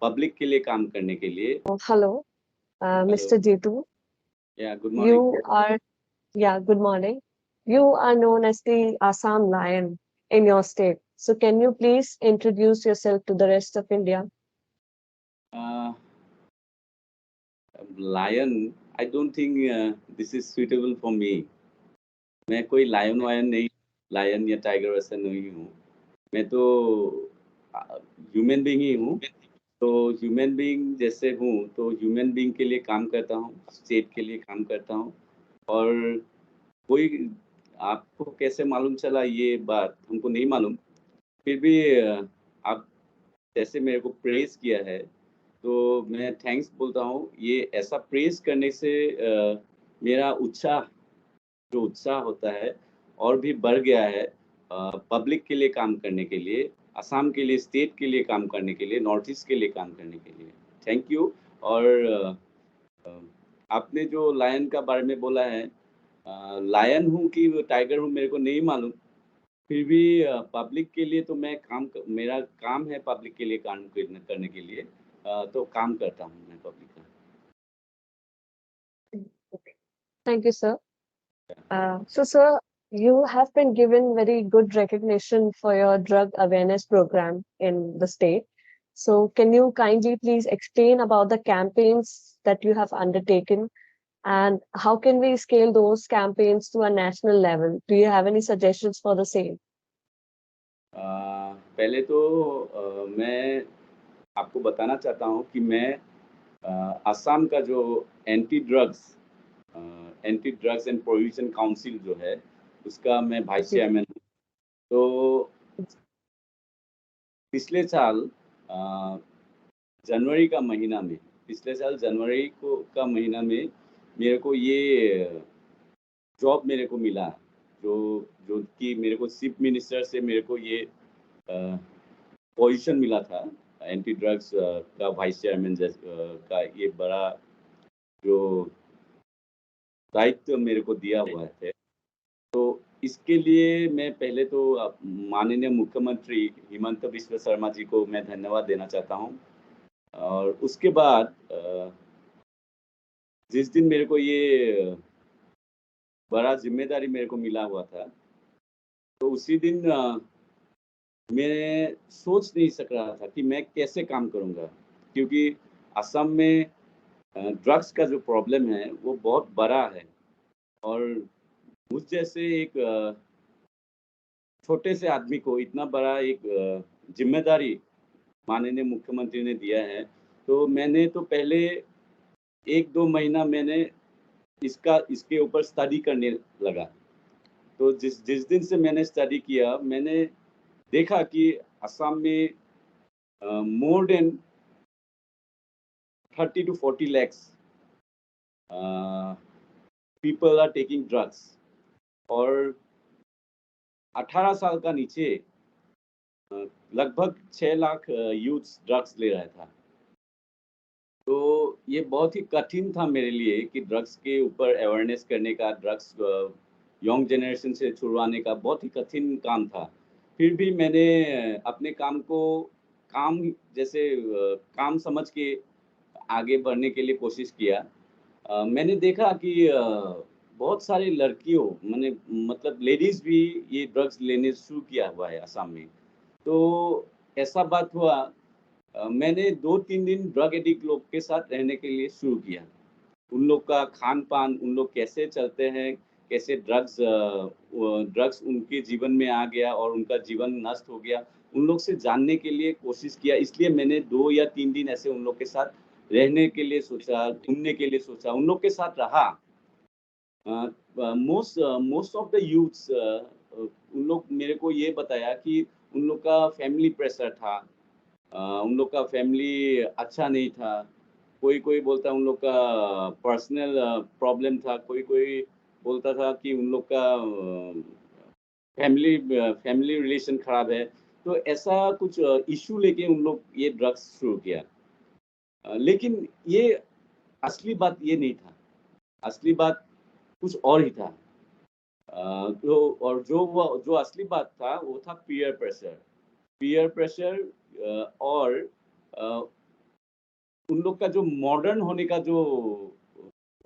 Public के लिए काम करने के लिए। Hello, hello, Mr. Jitu. या good morning. You are, yeah, good morning. You are known as the Assam Lion in your state. So can you please introduce yourself to the rest of India? Lion, I don't think this is suitable for me. मैं कोई lion वायन नहीं, lion या tiger वैसा नहीं हूँ। मैं तो human being ही हूँ। तो ह्यूमन बीइंग जैसे हूँ तो ह्यूमन बीइंग के लिए काम करता हूँ, स्टेट के लिए काम करता हूँ। और कोई आपको कैसे मालूम चला ये बात हमको नहीं मालूम। फिर भी आप जैसे मेरे को प्रेज़ किया है, तो मैं थैंक्स बोलता हूँ। ये ऐसा प्रेज़ करने से मेरा जो उत्साह होता है और भी बढ़ गया है पब्लिक के लिए काम करने के लिए, असम के लिए, स्टेट के लिए काम करने के लिए, नॉर्थ ईस्ट के लिए काम करने के लिए। Thank you. और अ, आपने जो लायन का बारे में बोला है, लायन हूँ कि टाइगर हूँ मेरे को नहीं मालूम। फिर भी पब्लिक के लिए तो मेरा काम है पब्लिक के लिए काम करने के लिए। तो काम करता हूँ मैं पब्लिक का। Okay. Thank you, sir. So, sir, you have been given very good recognition for your drug awareness program in the state. So, can you kindly please explain about the campaigns that you have undertaken and how can we scale those campaigns to a national level? Do you have any suggestions for the same? पहले तो मैं आपको बताना चाहता हूँ कि मैं असम का जो anti drugs anti drugs and prohibition council जो है, उसका मैं वाइस जी, चेयरमैन हूँ। तो पिछले साल अ, जनवरी का महीना में पिछले साल जनवरी का महीना में मेरे को ये जॉब मेरे को मिला, जो जो कि मेरे को चीफ मिनिस्टर से मेरे को ये पोजीशन मिला था। एंटी ड्रग्स का वाइस चेयरमैन का ये बड़ा जो दायित्व मेरे को दिया हुआ है। तो इसके लिए मैं पहले तो माननीय मुख्यमंत्री हिमंत बिस्वा शर्मा जी को मैं धन्यवाद देना चाहता हूँ। और उसके बाद जिस दिन मेरे को ये बड़ा ज़िम्मेदारी मेरे को मिला हुआ था, तो उसी दिन मैं सोच नहीं सक रहा था कि मैं कैसे काम करूँगा। क्योंकि असम में ड्रग्स का जो प्रॉब्लम है, वो बहुत बड़ा है। और मुझ जैसे एक छोटे से आदमी को इतना बड़ा एक ज़िम्मेदारी माननीय मुख्यमंत्री ने दिया है, तो मैंने तो पहले 1-2 महीना मैंने इसके ऊपर स्टडी करने लगा। तो जिस जिस दिन से मैंने स्टडी किया, मैंने देखा कि असम में more than 30 to 40 lakhs people are taking drugs. और 18 साल का नीचे लगभग 6 लाख यूथ्स ड्रग्स ले रहा था। तो ये बहुत ही कठिन था मेरे लिए कि ड्रग्स के ऊपर अवेयरनेस करने का, ड्रग्स यंग जनरेशन से छुड़वाने का बहुत ही कठिन काम था। फिर भी मैंने अपने काम को काम जैसे काम समझ के आगे बढ़ने के लिए कोशिश किया। मैंने देखा कि बहुत सारी लड़कियों मतलब लेडीज़ भी ये ड्रग्स लेने शुरू किया हुआ है असम में। तो ऐसा बात हुआ, मैंने 2-3 दिन ड्रग एडिक्ट लोग के साथ रहने के लिए शुरू किया। उन लोग का खान-पान, उन लोग कैसे चलते हैं, कैसे ड्रग्स उनके जीवन में आ गया और उनका जीवन नष्ट हो गया, उन लोग से जानने के लिए कोशिश किया। इसलिए मैंने 2 या 3 दिन ऐसे उन लोग के साथ रहने के लिए सोचा, घूमने के लिए सोचा, उन लोग के साथ रहा। मोस्ट ऑफ द यूथ्स उन लोग मेरे को ये बताया कि उन लोग का फैमिली प्रेशर था। उन लोग का फैमिली अच्छा नहीं था। कोई-कोई बोलता है उन लोग का पर्सनल प्रॉब्लम था, कोई-कोई बोलता था कि उन लोग का फैमिली रिलेशन खराब है। तो ऐसा कुछ इश्यू लेके उन लोग ये ड्रग्स शुरू किया। लेकिन ये असली बात ये नहीं था। असली बात कुछ और ही था। जो असली बात था वो था पीयर प्रेशर। पीयर प्रेशर और अ, उन लोग का जो मॉडर्न होने का जो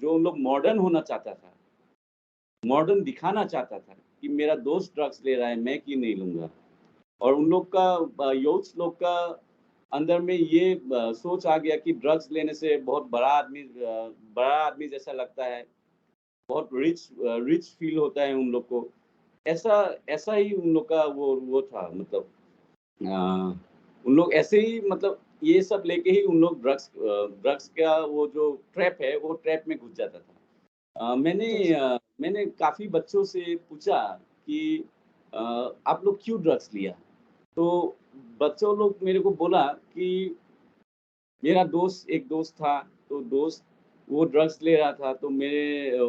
उन लोग मॉडर्न होना चाहता था, मॉडर्न दिखाना चाहता था कि मेरा दोस्त ड्रग्स ले रहा है, मैं क्यों नहीं लूँगा? और उन लोग का यूथ्स लोग का अंदर में ये सोच आ गया कि ड्रग्स लेने से बहुत बड़ा आदमी जैसा लगता है, बहुत रिच फील होता है उन लोग को। ऐसा ऐसा ही उन लोग का वो था, मतलब उन लोग ऐसे ही, मतलब ये सब लेके ही उन लोग ड्रग्स का वो जो ट्रैप है, वो ट्रैप में घुस जाता था। जी, जी, मैंने काफ़ी बच्चों से पूछा कि अ, आप लोग क्यों ड्रग्स लिया? तो बच्चों लोग मेरे को बोला कि मेरा एक दोस्त था, तो दोस्त वो ड्रग्स ले रहा था, तो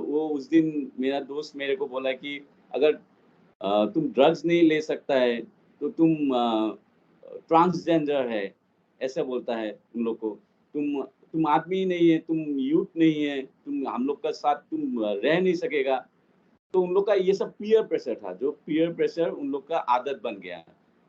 वो उस दिन मेरा दोस्त मेरे को बोला कि अगर तुम ड्रग्स नहीं ले सकता है, तो तुम ट्रांसजेंडर है, ऐसा बोलता है उन लोग को। तुम आदमी नहीं है, तुम यूथ नहीं है, तुम हम लोग का साथ तुम रह नहीं सकेगा। तो उन लोग का ये सब पीयर प्रेशर था, जो पीयर प्रेशर उन लोग का आदत बन गया।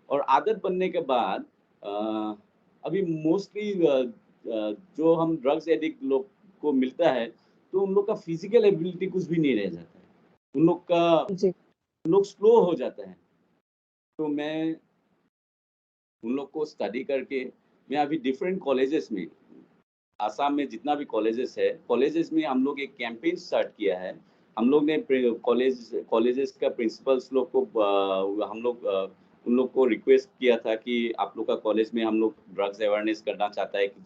और आदत बनने के बाद अ, अभी मोस्टली जो हम ड्रग्स एडिक्ट लोग को मिलता है, तो उन लोग का फिजिकल एबिलिटी कुछ भी नहीं रह जाता है। जी, उन लोग स्लो हो जाते हैं। तो मैं उन लोग को स्टडी करके मैं अभी डिफरेंट कॉलेजेस में, आसाम में जितना भी कॉलेजेस में हम लोग एक कैंपेन स्टार्ट किया है। हम लोग ने कॉलेजेस का प्रिंसिपल्स लोग को उन लोग को रिक्वेस्ट किया था कि आप लोग का कॉलेज में हम लोग ड्रग्स अवेयरनेस करना चाहता है कि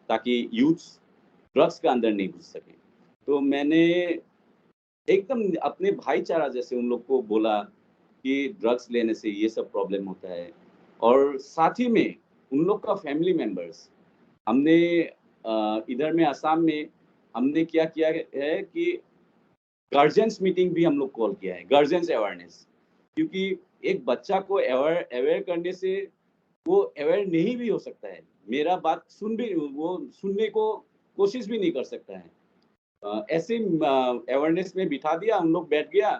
ताकि यूथ्स ड्रग्स के अंदर नहीं घुस सके। तो मैंने एकदम अपने भाईचारा जैसे उन लोग को बोला कि ड्रग्स लेने से ये सब प्रॉब्लम होता है। और साथ ही में उन लोग का फैमिली मेंबर्स, हमने इधर में असम में हमने क्या किया है कि गार्जियंस मीटिंग भी हम लोग कॉल किया है, गार्जियंस अवेयरनेस। क्योंकि एक बच्चा को अवेयर अवेयर करने से वो अवेयर नहीं भी हो सकता है। मेरा बात वो सुनने को कोशिश भी नहीं कर सकता है। ऐसे अवेयरनेस में बिठा दिया, हम लोग बैठ गया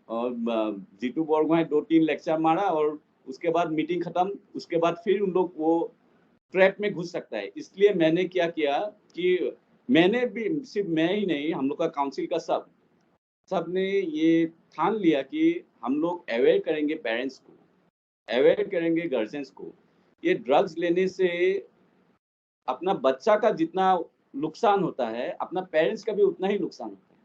और जीतू बोरगोहाई 2-3 लेक्चर मारा और उसके बाद मीटिंग खत्म। उसके बाद फिर उन लोग वो ट्रैप में घुस सकता है। इसलिए मैंने क्या किया कि मैंने भी, सिर्फ मैं ही नहीं, हम लोग का काउंसिल का सबने ये ठान लिया कि हम लोग अवेयर करेंगे पेरेंट्स को, अवेयर करेंगे गार्जियंस को। ये ड्रग्स लेने से अपना बच्चा का जितना नुकसान होता है, अपना पेरेंट्स का भी उतना ही नुकसान होता है।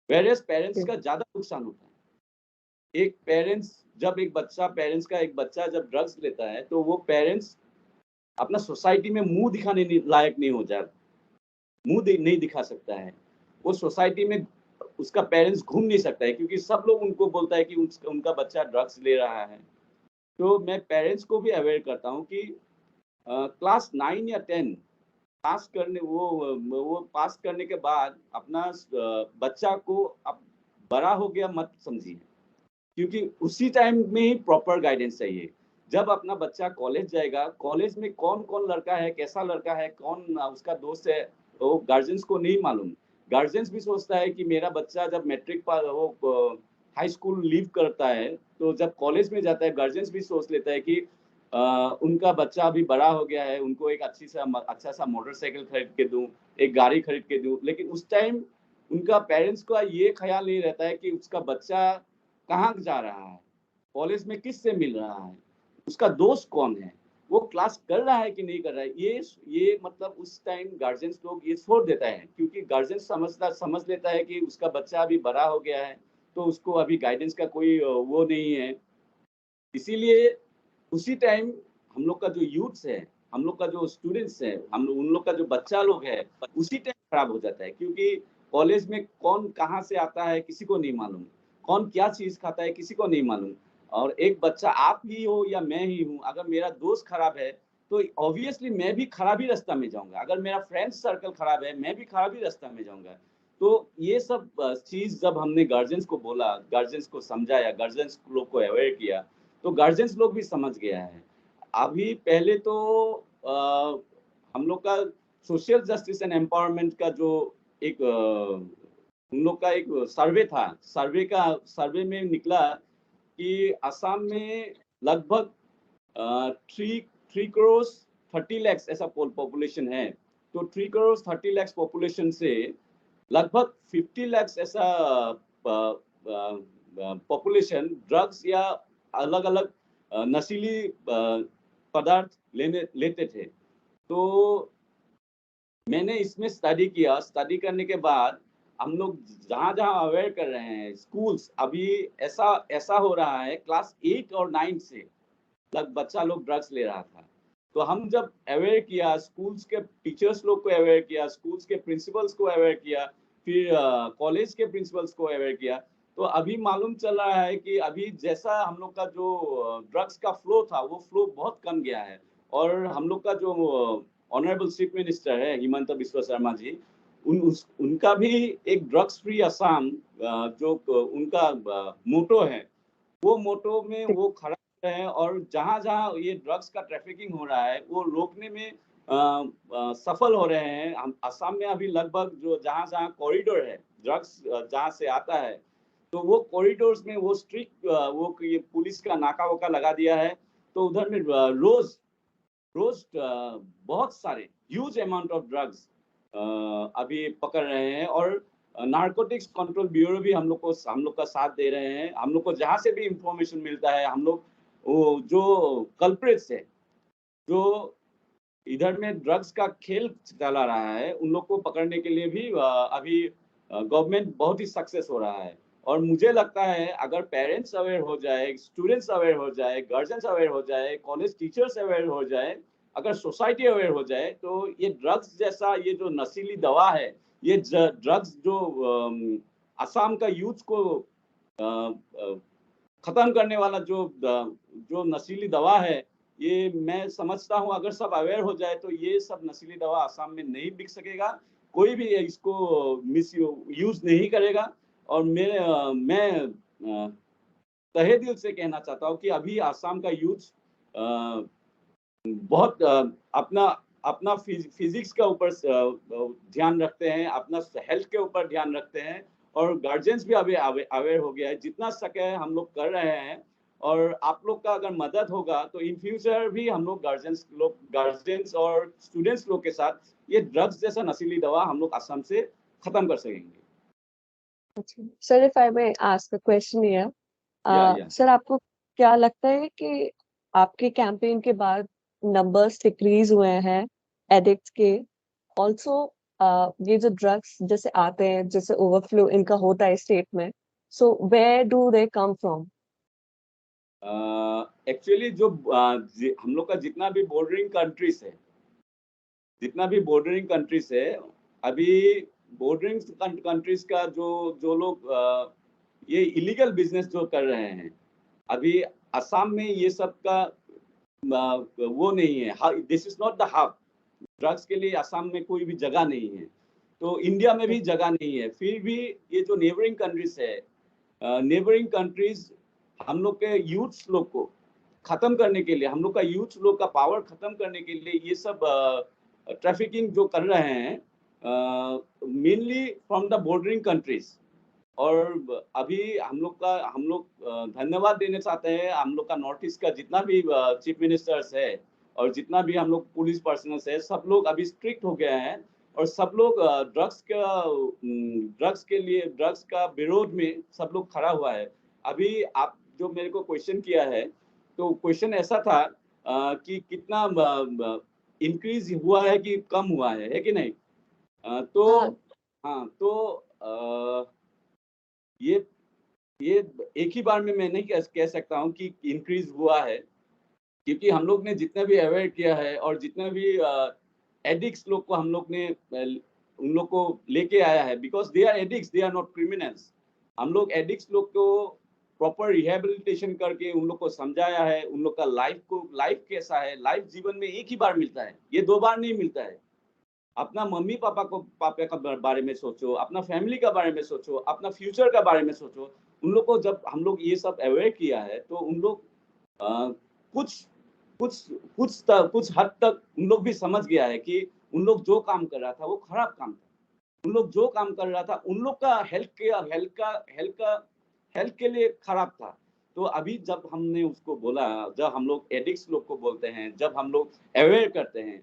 वेरियस पेरेंट्स जी, का ज़्यादा नुकसान होता है। पेरेंट्स का एक बच्चा जब ड्रग्स लेता है, तो वो पेरेंट्स अपना सोसाइटी में मुँह दिखाने लायक नहीं हो जाता, नहीं दिखा सकता है। वो सोसाइटी में उसका पेरेंट्स घूम नहीं सकता है, क्योंकि सब लोग उनको बोलता है कि उनका बच्चा ड्रग्स ले रहा है। तो मैं पेरेंट्स को भी अवेयर करता हूँ कि क्लास 9 या 10 वो पास करने के बाद अपना बच्चा को अब बड़ा हो गया मत समझिए। क्योंकि उसी टाइम में ही प्रॉपर गाइडेंस चाहिए। जब अपना बच्चा कॉलेज जाएगा, कॉलेज में कौन-कौन लड़का है, कैसा लड़का है, कौन उसका दोस्त है, वो गार्जियंस को नहीं मालूम। गार्जियंस भी सोचता है कि मेरा बच्चा जब matric pass high school leave करता है, तो जब कॉलेज में जाता है, गार्जियंस भी सोच लेता है कि उनका बच्चा अभी बड़ा हो गया है, उनको एक अच्छा-सा मोटरसाइकिल खरीद के दूँ, एक गाड़ी खरीद के दूँ। लेकिन उस टाइम उनका पेरेंट्स का ये ख़्याल नहीं रहता है कि उसका बच्चा कहाँ जा रहा है, कॉलेज में किससे मिल रहा है, उसका दोस्त कौन है, वो क्लास कर रहा है कि नहीं कर रहा है। ये मतलब उस टाइम गार्जियंस लोग ये छोड़ देता है, क्योंकि गार्जियन समझ लेता है कि उसका बच्चा अभी बड़ा हो गया है, तो उसको अभी गाइडेंस का कोई वो नहीं है। इसीलिए उसी टाइम हम लोग का जो यूथ्स है, हम लोग का जो स्टूडेंट्स है, उन लोग का जो बच्चा लोग है, उसी टाइम खराब हो जाता है, क्योंकि कॉलेज में कौन कहाँ से आता है किसी को नहीं मालूम, कौन क्या चीज़ खाता है किसी को नहीं मालूम। और एक बच्चा आप ही हो या मैं ही हूँ, अगर मेरा दोस्त खराब है, तो ऑब्वियसली मैं भी खराब ही रास्ता में जाऊँगा। अगर मेरा फ्रेंड्स सर्कल खराब है, मैं भी खराब ही रास्ता में जाऊँगा। तो ये सब चीज़ जब हमने गार्जियंस को बोला, गार्जियंस को समझाया, गार्जियंस लोग को अवेयर किया, तो गार्जियंस लोग भी समझ गया है। अभी पहले तो हम लोग का सोशल जस्टिस एंड एम्पावरमेंट का जो एक उन लोग का एक सर्वे में निकला कि असम में लगभग 3 करोड़ 30 लाख ऐसा पॉपुलेशन है। तो 3 करोड़ 30 लाख पॉपुलेशन से लगभग 50 लाख ऐसा पॉपुलेशन ड्रग्स या अलग अलग नशीली पदार्थ लेते थे। तो मैंने इसमें स्टडी किया। स्टडी करने के बाद हम लोग जहाँ अवेयर कर रहे हैं स्कूल्स, अभी ऐसा ऐसा हो रहा है क्लास 8 और 9 से बच्चा लोग ड्रग्स ले रहा था। तो हम जब अवेयर किया, स्कूल्स के टीचर्स लोग को अवेयर किया, स्कूल्स के प्रिंसिपल्स को अवेयर किया, फिर कॉलेज के प्रिंसिपल्स को अवेयर किया, तो अभी मालूम चल रहा है कि अभी जैसा हम लोग का जो ड्रग्स का फ्लो था वो फ्लो बहुत कम गया है। और हम लोग का जो ऑनरेबल चीफ मिनिस्टर है हिमंत बिस्वा शर्मा जी, उनका भी एक ड्रग्स फ्री असम जो उनका मोटो है, वो मोटो में वो खड़ा है। और जहाँ ये ड्रग्स का ट्रैफिकिंग हो रहा है वो रोकने में सफल हो रहे हैं। हम असम में अभी लगभग जो जहाँ कॉरिडोर है ड्रग्स जहाँ से आता है, तो वो कॉरिडोर्स में वो स्ट्रिक्ट वो ये पुलिस का नाका वाका लगा दिया है। तो उधर में रोज बहुत सारे ह्यूज अमाउंट ऑफ ड्रग्स अभी पकड़ रहे हैं। और नारकोटिक्स कंट्रोल ब्यूरो भी हम लोग का साथ दे रहे हैं। हम लोग को जहाँ से भी इंफॉर्मेशन मिलता है, हम लोग वो जो कल्प्रिट्स है, जो इधर में ड्रग्स का खेल चला रहा है, उन लोग को पकड़ने के लिए भी अभी गवर्नमेंट बहुत ही सक्सेस हो रहा है। और मुझे लगता है अगर पेरेंट्स अवेयर हो जाए, स्टूडेंट्स अवेयर हो जाए, गार्जियंस अवेयर हो जाए, कॉलेज टीचर्स अवेयर हो जाए, अगर सोसाइटी अवेयर हो जाए, तो ये ड्रग्स जैसा ये जो नशीली दवा है, ये ड्रग्स जो असम का यूथ को खत्म करने वाला जो नशीली दवा है, ये मैं समझता हूँ अगर सब अवेयर हो जाए तो ये सब नशीली दवा असम में नहीं बिक सकेगा, कोई भी इसको मिस यूज नहीं करेगा। और मैं तहे दिल से कहना चाहता हूँ कि अभी असम का यूथ बहुत अपना अपना फिजिक्स के ऊपर ध्यान रखते हैं, अपना हेल्थ के ऊपर ध्यान रखते हैं। और गार्जियंस भी अभी अवेयर हो गया है, जितना सके हम लोग कर रहे हैं। और आप लोग का अगर मदद होगा तो इन फ्यूचर भी हम लोग गार्जियंस और स्टूडेंट्स लोग के साथ ये ड्रग्स जैसा नशीली दवा हम लोग असम से खत्म कर सकेंगे। Sir, if I may ask a question here, या सर आपको क्या लगता है कि आपके कैंपेन के बाद नंबर्स डिक्रीज हुए हैं एडिक्ट्स के? ऑल्सो ये जो ड्रग्स जैसे आते हैं, जैसे ओवरफ्लो इनका होता है स्टेट में, so where do they come from? Actually जो हम लोग का जितना भी बॉर्डरिंग कंट्रीज है, अभी बॉर्डरिंग कंट्रीज का जो लोग ये इलीगल बिजनेस जो कर रहे हैं, अभी असम में ये सब का वो नहीं है। This is not the hub. Drugs के लिए असम में कोई भी जगह नहीं है, तो इंडिया में भी जगह नहीं है। फिर भी ये जो नेबरिंग कंट्रीज है, नेबरिंग कंट्रीज हम लोग के यूथ्स लोग को खत्म करने के लिए, हम लोग का यूथ लोग का पावर खत्म करने के लिए ये सब ट्रैफिकिंग जो कर रहे हैं, mainly from the bordering countries. और अभी हम लोग धन्यवाद देना चाहते हैं हम लोग का नॉर्थ ईस्ट का जितना भी चीफ मिनिस्टर्स है और जितना भी हम लोग पुलिस पर्सनल है, सब लोग अभी स्ट्रिक्ट हो गए हैं। और सब लोग ड्रग्स का विरोध में सब लोग खड़ा हुआ है। अभी आप जो मेरे को क्वेश्चन किया है, तो क्वेश्चन ऐसा था कि कितना इंक्रीज हुआ है कि कम हुआ है कि नहीं? तो हाँ, हाँ, तो ये ये एक ही बार में मैं नहीं कह सकता हूँ कि इंक्रीज हुआ है, क्योंकि हम लोग ने जितना भी अवेयर किया है और जितना भी एडिक्ट्स लोग को हम लोग ने उन लोग को लेके आया है, because they are addicts, they are not criminals. हम लोग एडिक्ट्स लोग को प्रॉपर रिहेबिलिटेशन करके उन लोग को समझाया है, उन लोग का लाइफ कैसा है। लाइफ जीवन में एक ही बार मिलता है, ये 2 बार नहीं मिलता है। अपना मम्मी पापा का बारे में सोचो, अपना फैमिली का बारे में सोचो, अपना फ्यूचर का बारे में सोचो। उन लोग को जब हम लोग ये सब अवेयर किया है, तो उन लोग कुछ कुछ कुछ हद तक उन लोग भी समझ गया है कि उन लोग जो काम कर रहा था वो खराब काम था। उन लोग जो काम कर रहा था उन लोग का हेल्थ के लिए खराब था। तो अभी जब हमने उसको बोला, जब हम लोग एडिक्ट्स लोग को बोलते हैं, जब हम लोग अवेयर करते हैं,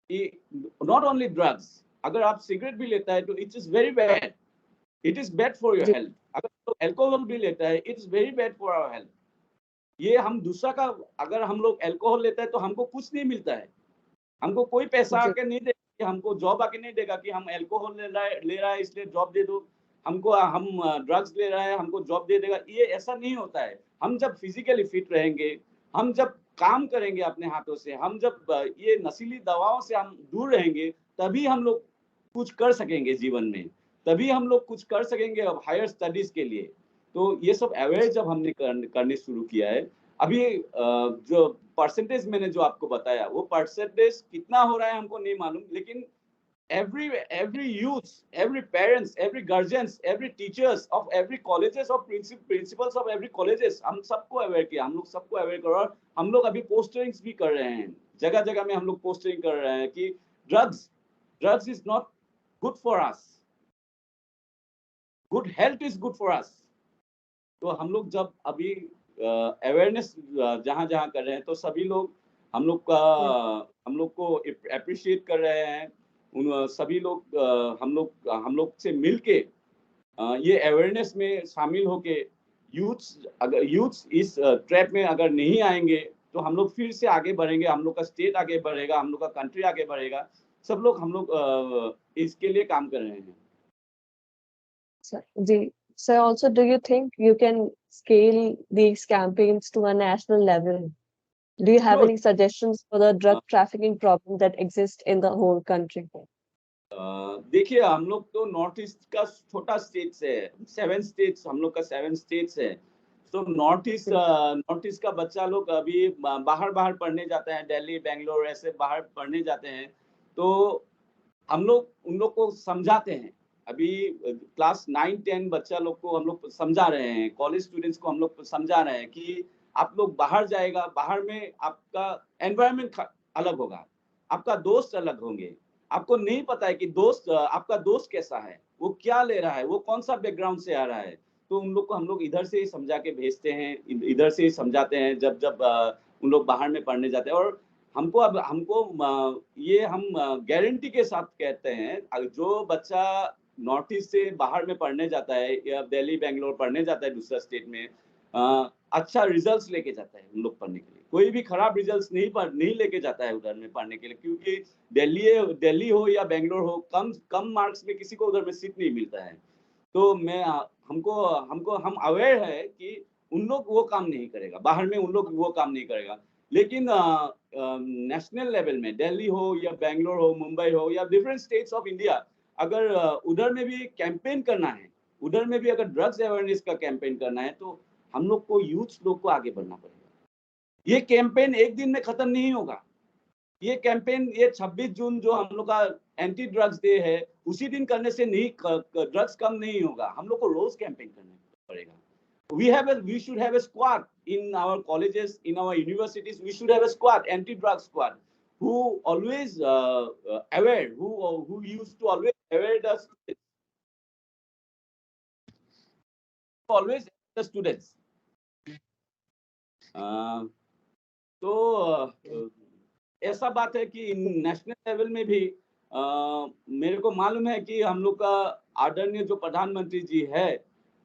नॉट ओनली ड्रग्स, अगर आप सिगरेट भी लेता है तो it is very bad, it is bad for your जी हेल्थ। अगर तो अल्कोहल भी लेता है, it is very bad for our health. ये हम दूसरा का, अगर हम लोग अल्कोहल लेता है तो हमको कुछ नहीं मिलता है, हमको कोई पैसा जी आके नहीं देगा, कि हमको जॉब आके नहीं देगा कि हम अल्कोहल ले रहा है इसलिए जॉब दे दो, हमको हम ड्रग्स ले रहा है हमको जॉब दे देगा, ये ऐसा नहीं होता है। हम जब फिजिकली फिट रहेंगे, हम जब काम करेंगे अपने हाथों से, हम जब ये नशीली दवाओं से हम दूर रहेंगे, तभी हम लोग कुछ कर सकेंगे जीवन में, तभी हम लोग कुछ कर सकेंगे अब हायर स्टडीज के लिए। तो ये सब अवेयर जब हमने करने शुरू किया है, अभी जो परसेंटेज मैंने जो आपको बताया, वो परसेंटेज कितना हो रहा है हमको नहीं मालूम, लेकिन every youth, every parents, every guardians, every teachers of every colleges of principals of every colleges, हम सबको अवेयर किया, हम लोग सबको अवेयर करो। और हम लोग अभी पोस्टरिंग्स भी कर रहे हैं, जगह जगह में हम लोग पोस्टरिंग कर रहे हैं कि drugs drugs is not good for us, good health is good for us. तो हम लोग जब अभी अवेयरनेस जहाँ जहाँ कर रहे हैं, तो सभी लोग हम लोग का जी हम लोग को अप्रिशिएट कर रहे हैं। उन सभी लोग हम लोग से मिलके ये अवेयरनेस में शामिल होके, अगर यूथ्स इस ट्रैप में अगर नहीं आएंगे, तो हम लोग फिर से आगे बढ़ेंगे, हम लोग का स्टेट आगे बढ़ेगा, हम लोग का कंट्री आगे बढ़ेगा। सब लोग हम लोग इसके लिए काम कर रहे हैं। sir. जी sir, also do you think you can scale these campaigns to a national level? Do you have sure. any suggestions for the drug trafficking problem that exists in the whole country? देखिए, हम लोग तो north east का छोटा states है, 7 states, हम लोग का 7 स्टेट्स है। तो जी नॉर्थ ईस्ट का बच्चा लोग अभी बाहर पढ़ने जाते हैं, दिल्ली, बैंगलोर ऐसे बाहर पढ़ने जाते हैं। तो हम लोग उन लोग को समझाते हैं। अभी क्लास 9-10 बच्चा लोग को हम लोग समझा रहे हैं, कॉलेज स्टूडेंट्स को हम लोग समझा रहे हैं कि आप लोग बाहर जाएगा, बाहर में आपका एनवायरनमेंट अलग होगा, आपका दोस्त अलग होंगे। आपको नहीं पता है कि आपका दोस्त कैसा है, वो क्या ले रहा है, वो कौन सा बैकग्राउंड से आ रहा है। तो उन लोग को हम लोग इधर से ही समझा के भेजते हैं, इधर से ही समझाते हैं जब जब उन लोग बाहर में पढ़ने जाते हैं। और हमको ये हम गारंटी के साथ कहते हैं, जो बच्चा नॉर्थ ईस्ट से बाहर में पढ़ने जाता है या दिल्ली, बैंगलोर पढ़ने जाता है दूसरा स्टेट में, अच्छा रिजल्ट्स लेके जाता है उन लोग पढ़ने के लिए। कोई भी खराब रिजल्ट्स नहीं लेके जाता है उधर में पढ़ने के लिए, क्योंकि दिल्ली हो या बैंगलोर हो, कम कम मार्क्स में किसी को उधर में सीट नहीं मिलता है। तो हमको हमको हम अवेयर है कि उन लोग वो काम नहीं करेगा, बाहर में उन लोग वो काम नहीं करेगा। लेकिन नेशनल लेवल में दिल्ली हो या बैंगलोर हो, मुंबई हो या डिफरेंट स्टेट्स ऑफ इंडिया, अगर उधर में भी कैंपेन करना है, उधर में भी अगर ड्रग्स अवेयरनेस का कैंपेन करना है, तो हम लोग को यूथ लोग को आगे बढ़ना पड़ेगा। ये कैंपेन एक दिन में खत्म नहीं होगा। ये कैंपेन, ये 26 जून जो हम लोग का एंटी ड्रग्स डे है, उसी दिन करने से नहीं ड्रग्स कम नहीं होगा। हम लोग को रोज कैंपेन करना पड़ेगा। We should have a squad in our colleges, in our universities. We should have a squad, anti-drug squad, who always aware, who used to always aware the students, always the students. Uh, तो ऐसा बात है कि national level में भी मेरे को मालूम है कि हम लोग का आदरणीय जो प्रधानमंत्री जी है,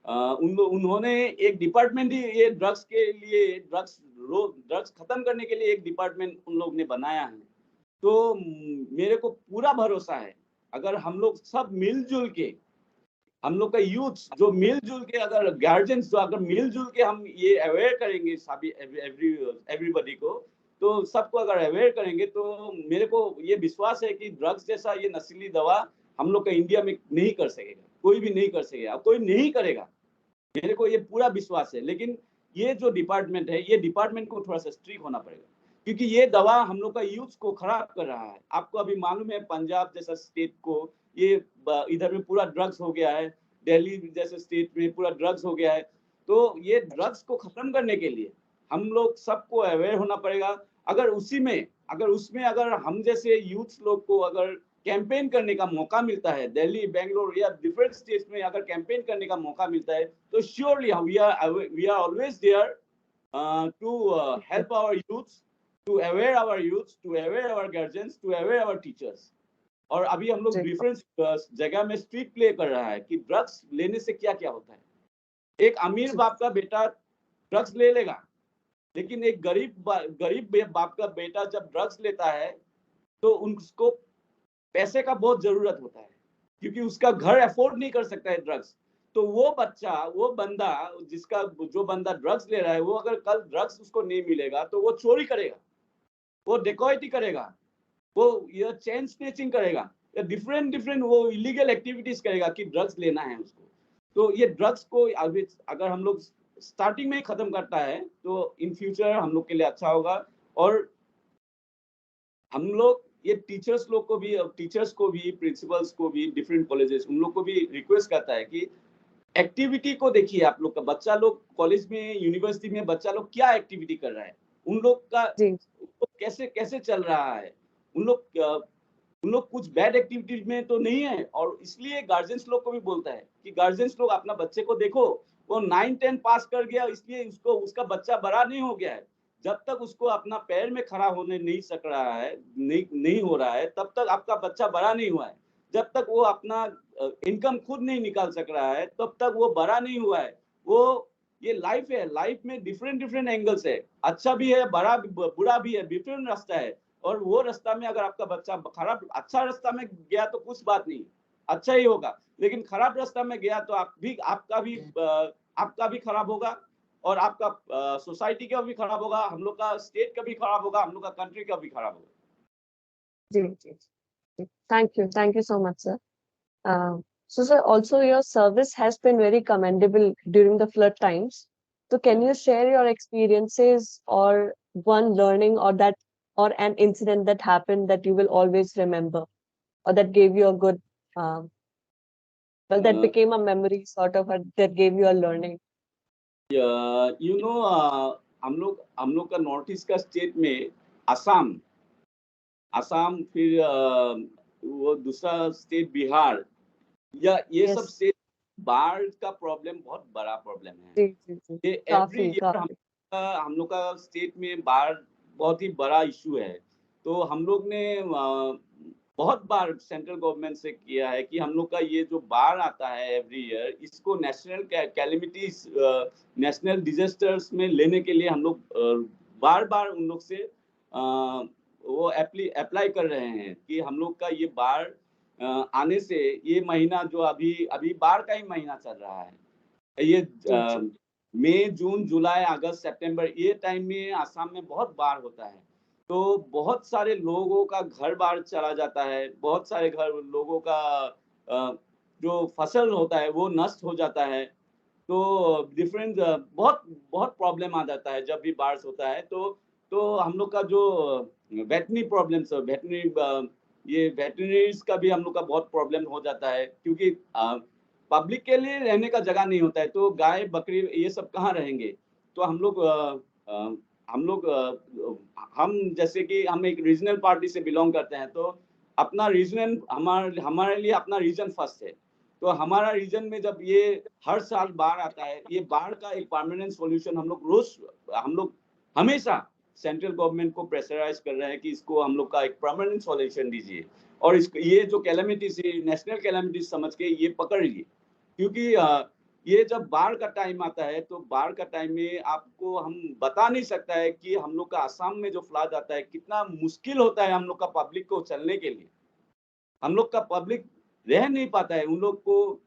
उन्होंने एक डिपार्टमेंट ही ये ड्रग्स के लिए, ड्रग्स खत्म करने के लिए एक डिपार्टमेंट उन लोग ने बनाया है। तो मेरे को पूरा भरोसा है, अगर हम लोग सब मिलजुल के, हम लोग का यूथ जो मिलजुल के, अगर गार्जियंस जो अगर मिलजुल के हम ये अवेयर करेंगे सभी एवरीबॉडी को, तो सबको अगर अवेयर करेंगे, तो मेरे को ये विश्वास है कि ड्रग्स जैसा ये नशीली दवा हम लोग का इंडिया में नहीं कर सकेगा, कोई भी नहीं कर सकेगा, कोई नहीं करेगा, मेरे को ये पूरा विश्वास है। लेकिन ये जो डिपार्टमेंट है, ये डिपार्टमेंट को थोड़ा सा स्ट्रिक्ट होना पड़ेगा, क्योंकि ये दवा हम लोग का यूथ को खराब कर रहा है। आपको अभी मालूम है पंजाब जैसा स्टेट को ये इधर में पूरा ड्रग्स हो गया है, दिल्ली जैसे स्टेट में पूरा ड्रग्स हो गया है। तो ये ड्रग्स को खत्म करने के लिए हम लोग सबको अवेयर होना पड़ेगा। अगर हम जैसे यूथ लोग को अगर कैंपेन करने का मौका मिलता है, दिल्ली, बैंगलोर या डिफरेंट स्टेट्स में अगर कैंपेन करने का मौका मिलता है, तो surely we are always there to help our youth to aware our youth, to aware our guardians, to aware our teachers. और अभी हम लोग जी डिफरेंट जगह में स्ट्रीट प्ले कर रहा है कि ड्रग्स लेने से क्या क्या होता है। एक अमीर जी बाप का बेटा ड्रग्स ले लेगा, लेकिन एक गरीब बाप का बेटा जब ड्रग्स लेता है तो उसको पैसे का बहुत जरूरत होता है, क्योंकि उसका घर अफोर्ड नहीं कर सकता है ड्रग्स। तो वो बच्चा, वो बंदा, जो बंदा ड्रग्स ले रहा है, वो अगर कल ड्रग्स उसको नहीं मिलेगा तो वो चोरी करेगा, वो डेकोइटी करेगा, वो ये चेन स्नेचिंग करेगा, या डिफरेंट डिफरेंट वो इलीगल एक्टिविटीज करेगा कि ड्रग्स लेना है उसको। तो ये ड्रग्स को अगर हम लोग स्टार्टिंग में ही खत्म करता है तो इन फ्यूचर हम लोग के लिए अच्छा होगा। और हम लोग ये टीचर्स को भी, प्रिंसिपल्स को भी, डिफरेंट कॉलेजेस, उन लोग को भी रिक्वेस्ट करता है कि एक्टिविटी को देखिए। आप लोग का बच्चा लोग कॉलेज में, यूनिवर्सिटी में बच्चा लोग क्या एक्टिविटी कर रहा है, उन लोग का जी कैसे कैसे चल रहा है, उन लोग कुछ बैड एक्टिविटीज में तो नहीं है। और इसलिए गार्जियंस लोग को भी बोलता है कि गार्जियंस लोग अपना बच्चे को देखो, वो 9-10 पास कर गया, इसलिए उसका बच्चा बड़ा नहीं हो गया है। जब तक उसको अपना पैर में खड़ा होने नहीं सक रहा है, नहीं हो रहा है, तब तक आपका बच्चा बड़ा नहीं हुआ है। जब तक वो अपना इनकम खुद नहीं निकाल सक रहा है, तब तक वो बड़ा नहीं हुआ है। वो ये लाइफ है, लाइफ में डिफरेंट डिफरेंट एंगल्स है, अच्छा भी है, बड़ा बुरा भी है, डिफरेंट रास्ता है। और वो रास्ता में अगर आपका बच्चा खराब, अच्छा रास्ता में गया तो कुछ बात नहीं, अच्छा ही होगा। लेकिन खराब रास्ता में गया तो आपका भी खराब होगा, और आपका सोसाइटी का भी खराब होगा, हम लोग का स्टेट का भी खराब होगा, हम लोग का कंट्री का भी खराब होगा। जी जी जी thank you so much sir so sir also your service has been very commendable during the flood times, so can you share your experiences or one learning or that or an incident that happened that you will always remember or that gave you a good well that Uh, became a memory sort of that gave you a learning? You know, हम लोग का north east का state में असम, फिर वो दूसरा state Bihar, या ये सब Yes स्टेट बाढ़ का प्रॉब्लम बहुत बड़ा प्रॉब्लम है। जी जी जी ये एवरी काफी ईयर काफी हम लोग का स्टेट में बाढ़ बहुत ही बड़ा इशू है। तो हम लोग ने बहुत बार सेंट्रल गवर्नमेंट से किया है कि हम लोग का ये जो बाढ़ आता है एवरी ईयर, इसको नेशनल कैलेमिटीज, नेशनल डिजास्टर्स में लेने के लिए हम लोग बार बार उन लोग से वो अप्लाई कर रहे हैं कि हम लोग का ये बाढ़ आने से, ये महीना जो अभी अभी बाढ़ का ही महीना चल रहा है, ये जी जी मई, जून, जुलाई, अगस्त, सितंबर, ये टाइम में आसाम में बहुत बाढ़ होता है। तो बहुत सारे लोगों का घर बार चला जाता है, बहुत सारे लोगों का जो फसल होता है वो नष्ट हो जाता है। तो डिफरेंट बहुत बहुत प्रॉब्लम आ जाता है जब भी बाढ़ होता है। तो हम लोग का जो वेटरनरी प्रॉब्लम्स, ये वेटरनरीज का भी हम लोग का बहुत प्रॉब्लम हो जाता है, क्योंकि पब्लिक के लिए रहने का जगह नहीं होता है, तो गाय बकरी ये सब कहाँ रहेंगे। तो हम जैसे कि हम एक रीजनल पार्टी से बिलोंग करते हैं, तो अपना रीजन हमारे लिए अपना रीजन फर्स्ट है। तो हमारा रीजन में जब ये हर साल बाढ़ आता है, ये बाढ़ का एक परमानेंट सॉल्यूशन हम लोग हमेशा सेंट्रल गवर्नमेंट को प्रेशराइज कर रहे हैं कि इसको हम लोग का एक परमानेंट सॉल्यूशन दीजिए, और ये जो कैलेमिटीज, नेशनल कैलेमिटीज समझ के ये पकड़ लीजिए। क्योंकि ये जब बाढ़ का टाइम आता है, तो बाढ़ का टाइम में आपको हम बता नहीं सकता है कि हम लोग का आसाम में जो फ्लड आता है कितना मुश्किल होता है हम लोग का पब्लिक को चलने के लिए। हम लोग का पब्लिक रह नहीं पाता है, उन लोग को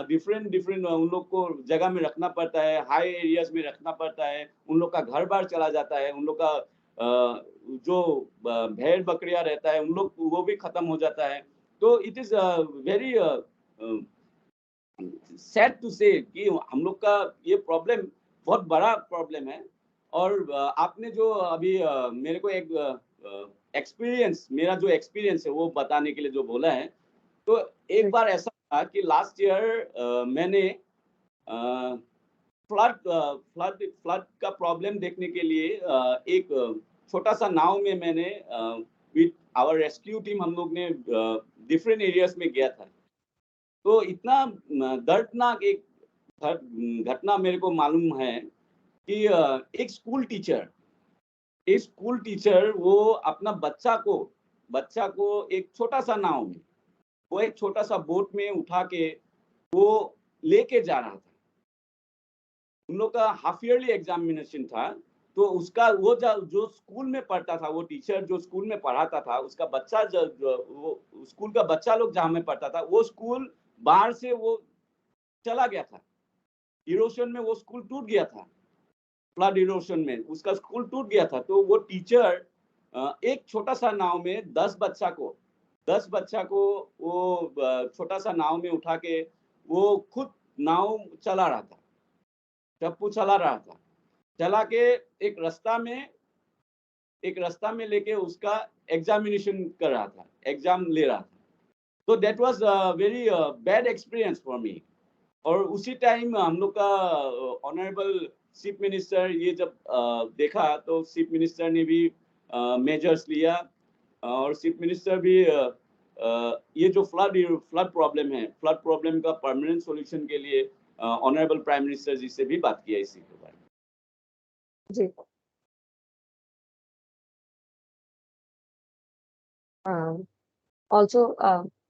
डिफरेंट डिफरेंट उन लोग को जगह में रखना पड़ता है, हाई एरियाज में रखना पड़ता है, उन लोग का घर बार चला जाता है, उन लोग का जो भेड़ बकरियां रहता है उन लोग वो भी खत्म हो जाता है। तो it is very sad to say कि हम लोग का ये प्रॉब्लम बहुत बड़ा प्रॉब्लम है। और आपने जो अभी मेरे को एक मेरा जो एक्सपीरियंस है वो बताने के लिए जो बोला है, तो एक जी बार ऐसा था कि लास्ट ईयर मैंने फ्लड का प्रॉब्लम देखने के लिए एक छोटा सा नाव में मैंने विद आवर रेस्क्यू टीम हम लोग ने डिफरेंट एरियाज में गया था। तो इतना दर्दनाक एक घटना मेरे को मालूम है कि एक स्कूल टीचर एक स्कूल टीचर वो अपना बच्चा को एक छोटा सा नाव में, वो एक छोटा सा बोट में उठा के वो लेके जा रहा था। उन लोग का हाफ ईयरली एग्जामिनेशन था, तो उसका वो जो स्कूल में पढ़ता था, वो टीचर जो स्कूल में पढ़ाता था, उसका बच्चा वो स्कूल का बच्चा लोग जहाँ में पढ़ता था, वो स्कूल बाहर से वो चला गया था। इरोशन में वो स्कूल टूट गया था, फ्लड इरोशन में उसका स्कूल टूट गया था। तो वो टीचर एक छोटा सा नाव में 10 बच्चा को वो छोटा सा नाव में उठा के वो खुद नाव चला रहा था, टप्पू चला रहा था। चला के एक रास्ता में लेके उसका एग्जामिनेशन कर रहा था, एग्जाम ले रहा था। तो that was very bad experience for me. और उसी टाइम हम लोग का ऑनरेबल चीफ मिनिस्टर ये जब देखा, तो चीफ मिनिस्टर ने भी मेजर्स लिया, और चीफ मिनिस्टर भी ये जो फ्लड प्रॉब्लम का परमानेंट सॉल्यूशन के लिए ऑनरेबल प्राइम मिनिस्टर जी से भी बात किया इसी के बारे में। जी। Also,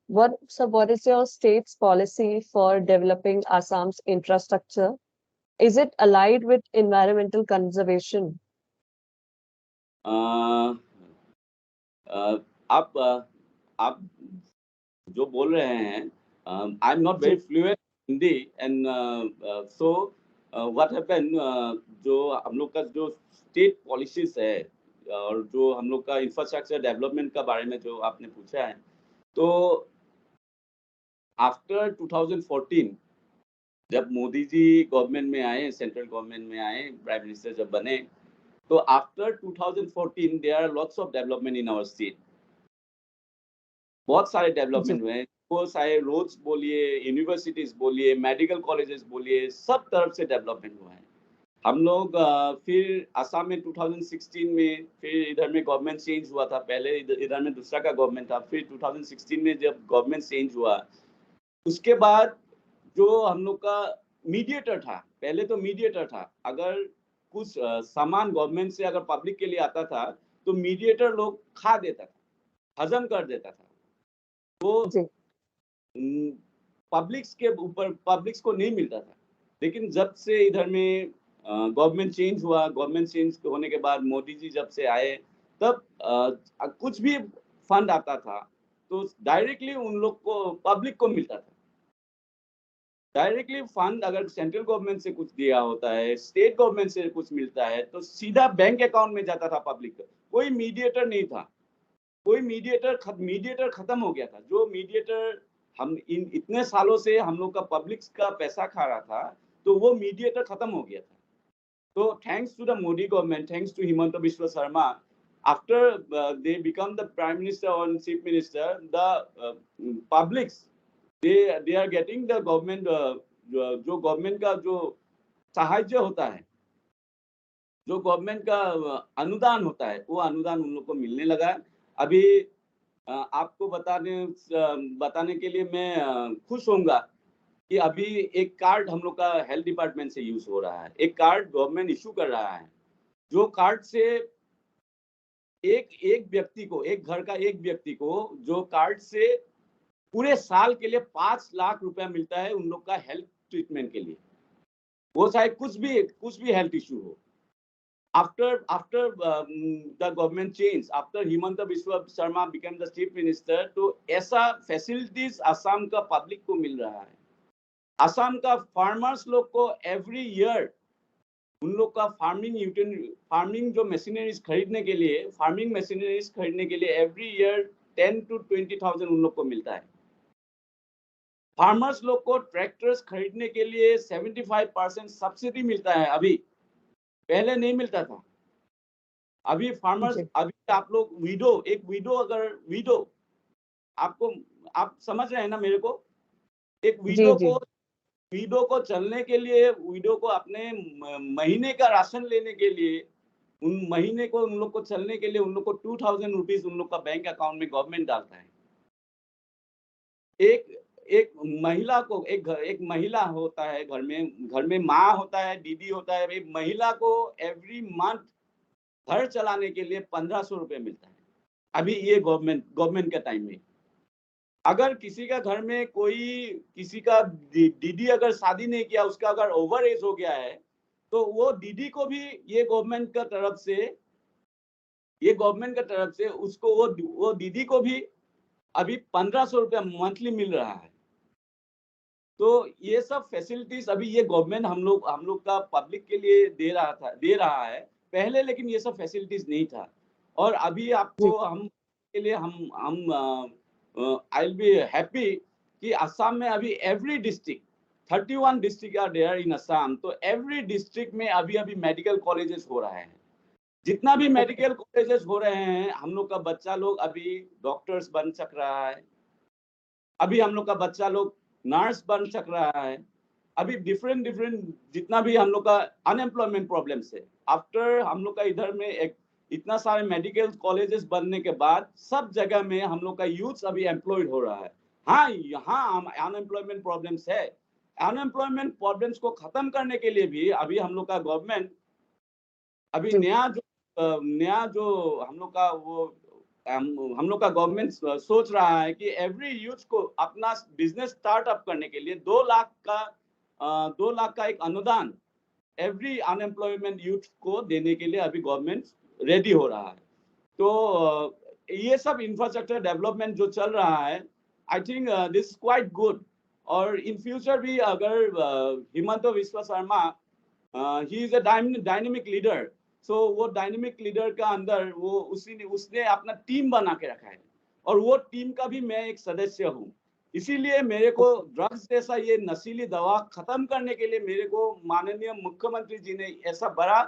what is your state's policy for developing Assam's infrastructure? Is it allied with environmental conservation? आप जो बोल रहे हैं, आई एम नॉट वेरी जी, fluent Hindi, and so what happen, जो हम लोग का जो स्टेट पॉलिसीज है और जो हम लोग का इंफ्रास्ट्रक्चर डेवलपमेंट का बारे में जो आपने पूछा है, तो आफ्टर 2014 जब मोदी जी गवर्नमेंट में आए, सेंट्रल गवर्नमेंट में आए, प्राइम मिनिस्टर जब बने, तो after 2014 there are lots of development in our state. बहुत सारे जी, डेवलपमेंट हुए हैं, बहुत सारे रोड्स बोलिए, यूनिवर्सिटीज बोलिए, मेडिकल कॉलेजेस बोलिए, सब तरफ से डेवलपमेंट हुआ है। हम लोग फिर असम में 2016 में फिर इधर में गवर्नमेंट चेंज हुआ था, पहले इधर में दूसरा का गवर्नमेंट था, फिर 2016 में जब गवर्नमेंट चेंज हुआ, उसके बाद जो हम लोग का मीडिएटर था, पहले तो मीडिएटर था, अगर कुछ सामान गवर्नमेंट से अगर पब्लिक के लिए आता था, तो मीडिएटर लोग खा देता था, हजम कर देता था। तो जी, पब्लिक्स को नहीं मिलता था। लेकिन जब से इधर में गवर्नमेंट चेंज हुआ, गवर्नमेंट चेंज होने के बाद मोदी जी जब से आए, तब कुछ भी फंड आता था तो डायरेक्टली उन लोग को, पब्लिक को मिलता था। डायरेक्टली फंड अगर सेंट्रल गवर्नमेंट से कुछ दिया होता है, स्टेट गवर्नमेंट से कुछ मिलता है, तो सीधा बैंक अकाउंट में जाता था पब्लिक का। कोई मीडिएटर नहीं था, कोई मीडिएटर खत्म हो गया था। जो मीडिएटर हम इन इतने सालों से हम लोग का पब्लिक का पैसा खा रहा था, तो वो मीडिएटर खत्म हो गया था। तो thanks to the Modi government, thanks to Himanta Biswa Sarma, after they become the prime minister or chief minister, the publics they are getting the government, जो गवर्नमेंट का जो सहायता होता है, जो गवर्नमेंट का अनुदान होता है, वो अनुदान उन लोग को मिलने लगा। अभी आपको बताने के लिए मैं खुश होऊंगा कि अभी एक कार्ड हम लोग का हेल्थ डिपार्टमेंट से यूज हो रहा है। एक कार्ड गवर्नमेंट इशू कर रहा है, जो कार्ड से एक व्यक्ति को, एक घर का एक व्यक्ति को, जो कार्ड से पूरे साल के लिए 5 लाख रुपया मिलता है उन लोग का हेल्थ ट्रीटमेंट के लिए। वो चाहे कुछ भी हेल्थ इशू हो। After the government change, after Himanta Biswa Sharma became the chief minister, तो ऐसा फैसिलिटीज असम का पब्लिक को मिल रहा है। असम का फार्मर्स लोग को एवरी ईयर उन लोग का फार्मिंग जो मशीनरीज खरीदने के लिए एवरी ईयर 10 to 20,000 उन लोग को मिलता है। फार्मर्स लोग को ट्रैक्टर्स खरीदने के लिए 75% सब्सिडी मिलता है अभी, पहले नहीं मिलता था। अभी फार्मर्स, जी, अभी आप लोग विडो आपको, आप समझ रहे हैं ना मेरे को, एक जी, जी, विडो को चलने के लिए, विडो को अपने महीने का राशन लेने के लिए, उन महीने को उन लोग को चलने के लिए उन लोग को 2000 रुपीज उन लोग का बैंक अकाउंट में गवर्नमेंट डालता है। एक एक महिला को, एक महिला होता है घर में माँ होता है, दीदी होता है, एक महिला को एवरी मंथ घर चलाने के लिए 1500 रुपये मिलता है अभी ये गवर्नमेंट के टाइम में। अगर किसी का घर में किसी का दीदी अगर शादी नहीं किया, उसका अगर ओवर एज हो गया है, तो वो दीदी को भी ये गवर्नमेंट का तरफ से उसको वो दीदी को भी अभी 1500 रुपया मंथली मिल रहा है। तो ये सब फैसिलिटीज अभी ये गवर्नमेंट हम लोग का पब्लिक के लिए दे रहा है पहले, लेकिन ये सब फैसिलिटीज नहीं था। और अभी जी, आपको हम के लिए हम आई विल बी हैप्पी कि असम में अभी every district 31 district are there in Assam, तो एवरी डिस्ट्रिक्ट में अभी मेडिकल कॉलेजेस हो रहे हैं। जितना भी ओके, मेडिकल कॉलेजेस हो रहे हैं, हम लोग का बच्चा लोग अभी डॉक्टर्स बन सक रहा है, अभी हम लोग का बच्चा लोग नर्स बन सक रहा है। अभी डिफरेंट जितना भी हम लोग का अनएम्प्लॉयमेंट प्रॉब्लम से आफ्टर हम लोग का इधर में एक इतना सारे मेडिकल कॉलेजेस बनने के बाद सब जगह में हम लोग का यूथ अभी एम्प्लॉयड हो रहा है। हाँ, यहाँ अनएम्प्लॉयमेंट प्रॉब्लम्स है। अनएम्प्लॉयमेंट प्रॉब्लम्स को खत्म करने के लिए भी अभी हम लोग का गवर्नमेंट अभी जी, नया जो हम लोग का गवर्नमेंट सोच रहा है कि एवरी यूथ को अपना बिजनेस स्टार्टअप करने के लिए 2 लाख का एक अनुदान एवरी अनएम्प्लॉयमेंट यूथ को देने के लिए अभी गवर्नमेंट रेडी हो रहा है। तो ये सब इंफ्रास्ट्रक्चर डेवलपमेंट जो चल रहा है, I think this quite good. और इन फ्यूचर भी अगर Himanta Biswa Sarma he is a dynamic leader, so वो डायनेमिक लीडर का अंदर उसने अपना टीम बना के रखा है, और वो टीम का भी मैं एक सदस्य हूँ। इसीलिए मेरे को ओके, ड्रग्स जैसा ये नशीली दवा खत्म करने के लिए मेरे को माननीय मुख्यमंत्री जी ने ऐसा बड़ा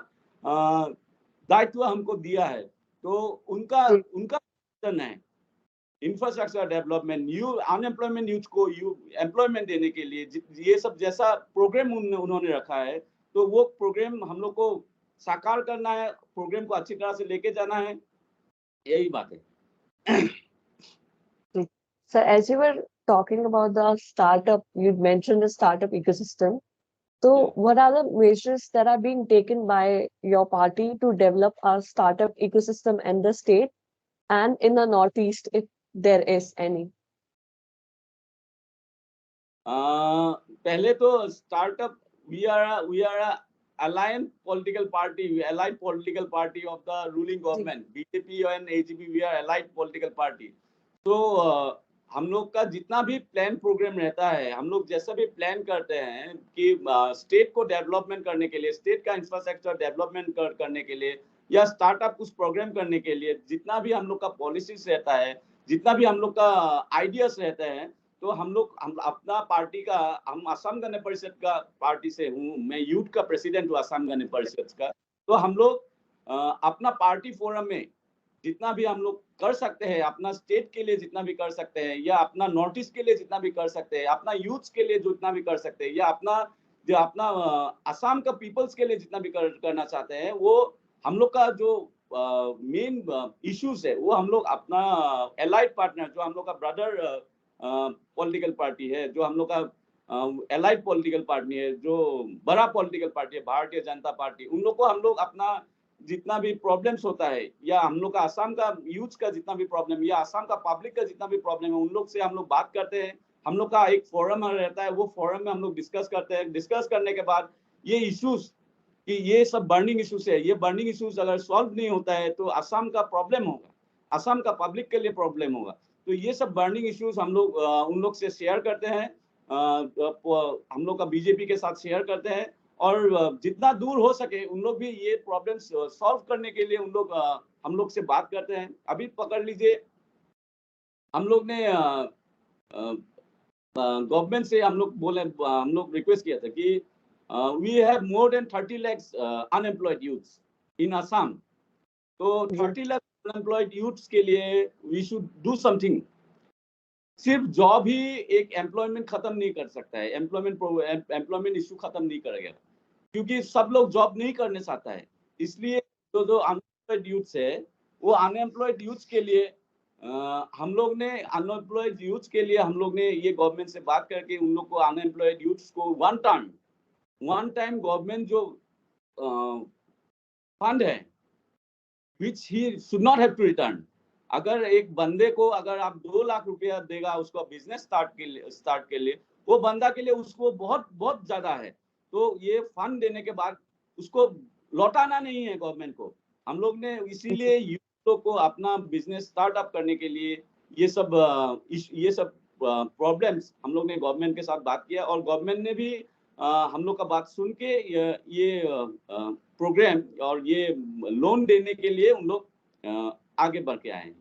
दायित्व हमको दिया है। तो उनका जी, उनका विजन है इंफ्रास्ट्रक्चर डेवलपमेंट, अनएम्प्लॉयमेंट यूथ को एम्प्लॉयमेंट देने के लिए। ये सब जैसा प्रोग्राम उन्होंने रखा है, तो वो प्रोग्राम हम लोग को साकार करना है, प्रोग्राम को अच्छी तरह से लेके जाना है, यही बात है। जी। So as you were talking about the startup, you mentioned the startup ecosystem. Yeah. So what are the measures that are being taken by your party to develop a startup ecosystem in the state and in the Northeast, if there is any? पहले तो startup we are allied political party of the ruling जी, government, BJP and AGP, we are allied political party। तो हम लोग का जितना भी plan programme रहता है, हम लोग जैसा भी प्लान करते हैं कि स्टेट को डेवलपमेंट करने के लिए, स्टेट का इंफ्रास्ट्रक्चर डेवलपमेंट करने के लिए, या स्टार्टअप कुछ प्रोग्राम करने के लिए, जितना भी हम लोग का पॉलिसीज रहता है, जितना भी हम लोग का आइडियाज रहते हैं, तो हम अपना पार्टी का, हम असम गण परिषद का पार्टी से हूँ, मैं यूथ का प्रेसिडेंट हूँ असम गण परिषद का। तो हम लोग अपना पार्टी फोरम में जितना भी हम लोग कर सकते हैं, अपना स्टेट के लिए जितना भी कर सकते हैं, या अपना नॉर्थ ईस्ट के लिए जितना भी कर सकते हैं, अपना यूथ के लिए जितना भी कर सकते हैं, या अपना असम का पीपल्स के लिए जितना भी करना चाहते हैं, वो हम लोग का जो मेन इश्यूज है, वो हम लोग अपना एलाइड पार्टनर, जो हम लोग का ब्रदर पॉलिटिकल पार्टी है, जो हम लोग का एलाइड पॉलिटिकल पार्टी है, जो बड़ा पॉलिटिकल पार्टी है, भारतीय जनता पार्टी, उन लोग को हम लोग अपना जितना भी प्रॉब्लम्स होता है, या हम लोग का आसाम का यूथ का जितना भी प्रॉब्लम, या आसाम का पब्लिक का जितना भी प्रॉब्लम है, उन लोग से हम लोग बात करते हैं। हम लोग का एक फोरम रहता है, वो फोरम में हम लोग डिस्कस करते हैं। डिस्कस करने के बाद ये इश्यूज, कि ये सब बर्निंग इश्यूज है, ये बर्निंग इश्यूज अगर सॉल्व नहीं होता है तो असम का प्रॉब्लम होगा, असम का पब्लिक के लिए प्रॉब्लम होगा। तो ये सब बर्निंग इश्यूज हम लोग उन लोग से शेयर करते हैं, हम लोग का बीजेपी के साथ शेयर करते हैं, और जितना दूर हो सके उन लोग भी ये प्रॉब्लम्स सॉल्व करने के लिए हम लोग से बात करते हैं। अभी पकड़ लीजिए, हम लोग ने गवर्नमेंट से हम लोग रिक्वेस्ट किया था कि we have more than 30 lakhs unemployed youths in Assam. तो जी, 30 लाख अनएम्प्लॉयड यूथ्स के लिए वी शुड डू समथिंग। सिर्फ जॉब ही एक एम्प्लॉयमेंट खत्म नहीं कर सकता है, एम्प्लॉयमेंट इशू खत्म नहीं करेगा, क्योंकि सब लोग जॉब नहीं करने चाहता है। इसलिए जो अनएम्प्लॉयड यूथ है, वो अनएम्प्लॉयड यूथ के लिए हम लोग ने हम लोग ने ये गवर्नमेंट से बात करके उन लोग को अनएम्प्लॉयड यूथ्स को वन टाइम गवर्नमेंट जो फंड है, which he should not have to return. अगर एक बंदे को अगर आप 2 लाख रुपया देगा उसको बिजनेस स्टार्ट के लिए, वो बंदा के लिए उसको बहुत बहुत ज्यादा है। तो ये फंड देने के बाद उसको लौटाना नहीं है गवर्नमेंट को। हम लोग ने इसीलिए यूथ को अपना बिजनेस स्टार्टअप करने के लिए ये सब प्रॉब्लम्स हम लोग ने गवर्नमेंट के साथ बात किया और गवर्नमेंट ने भी हम लोग का बात सुन के ये प्रोग्राम और ये लोन देने के लिए उन लोग आगे बढ़ के आए हैं।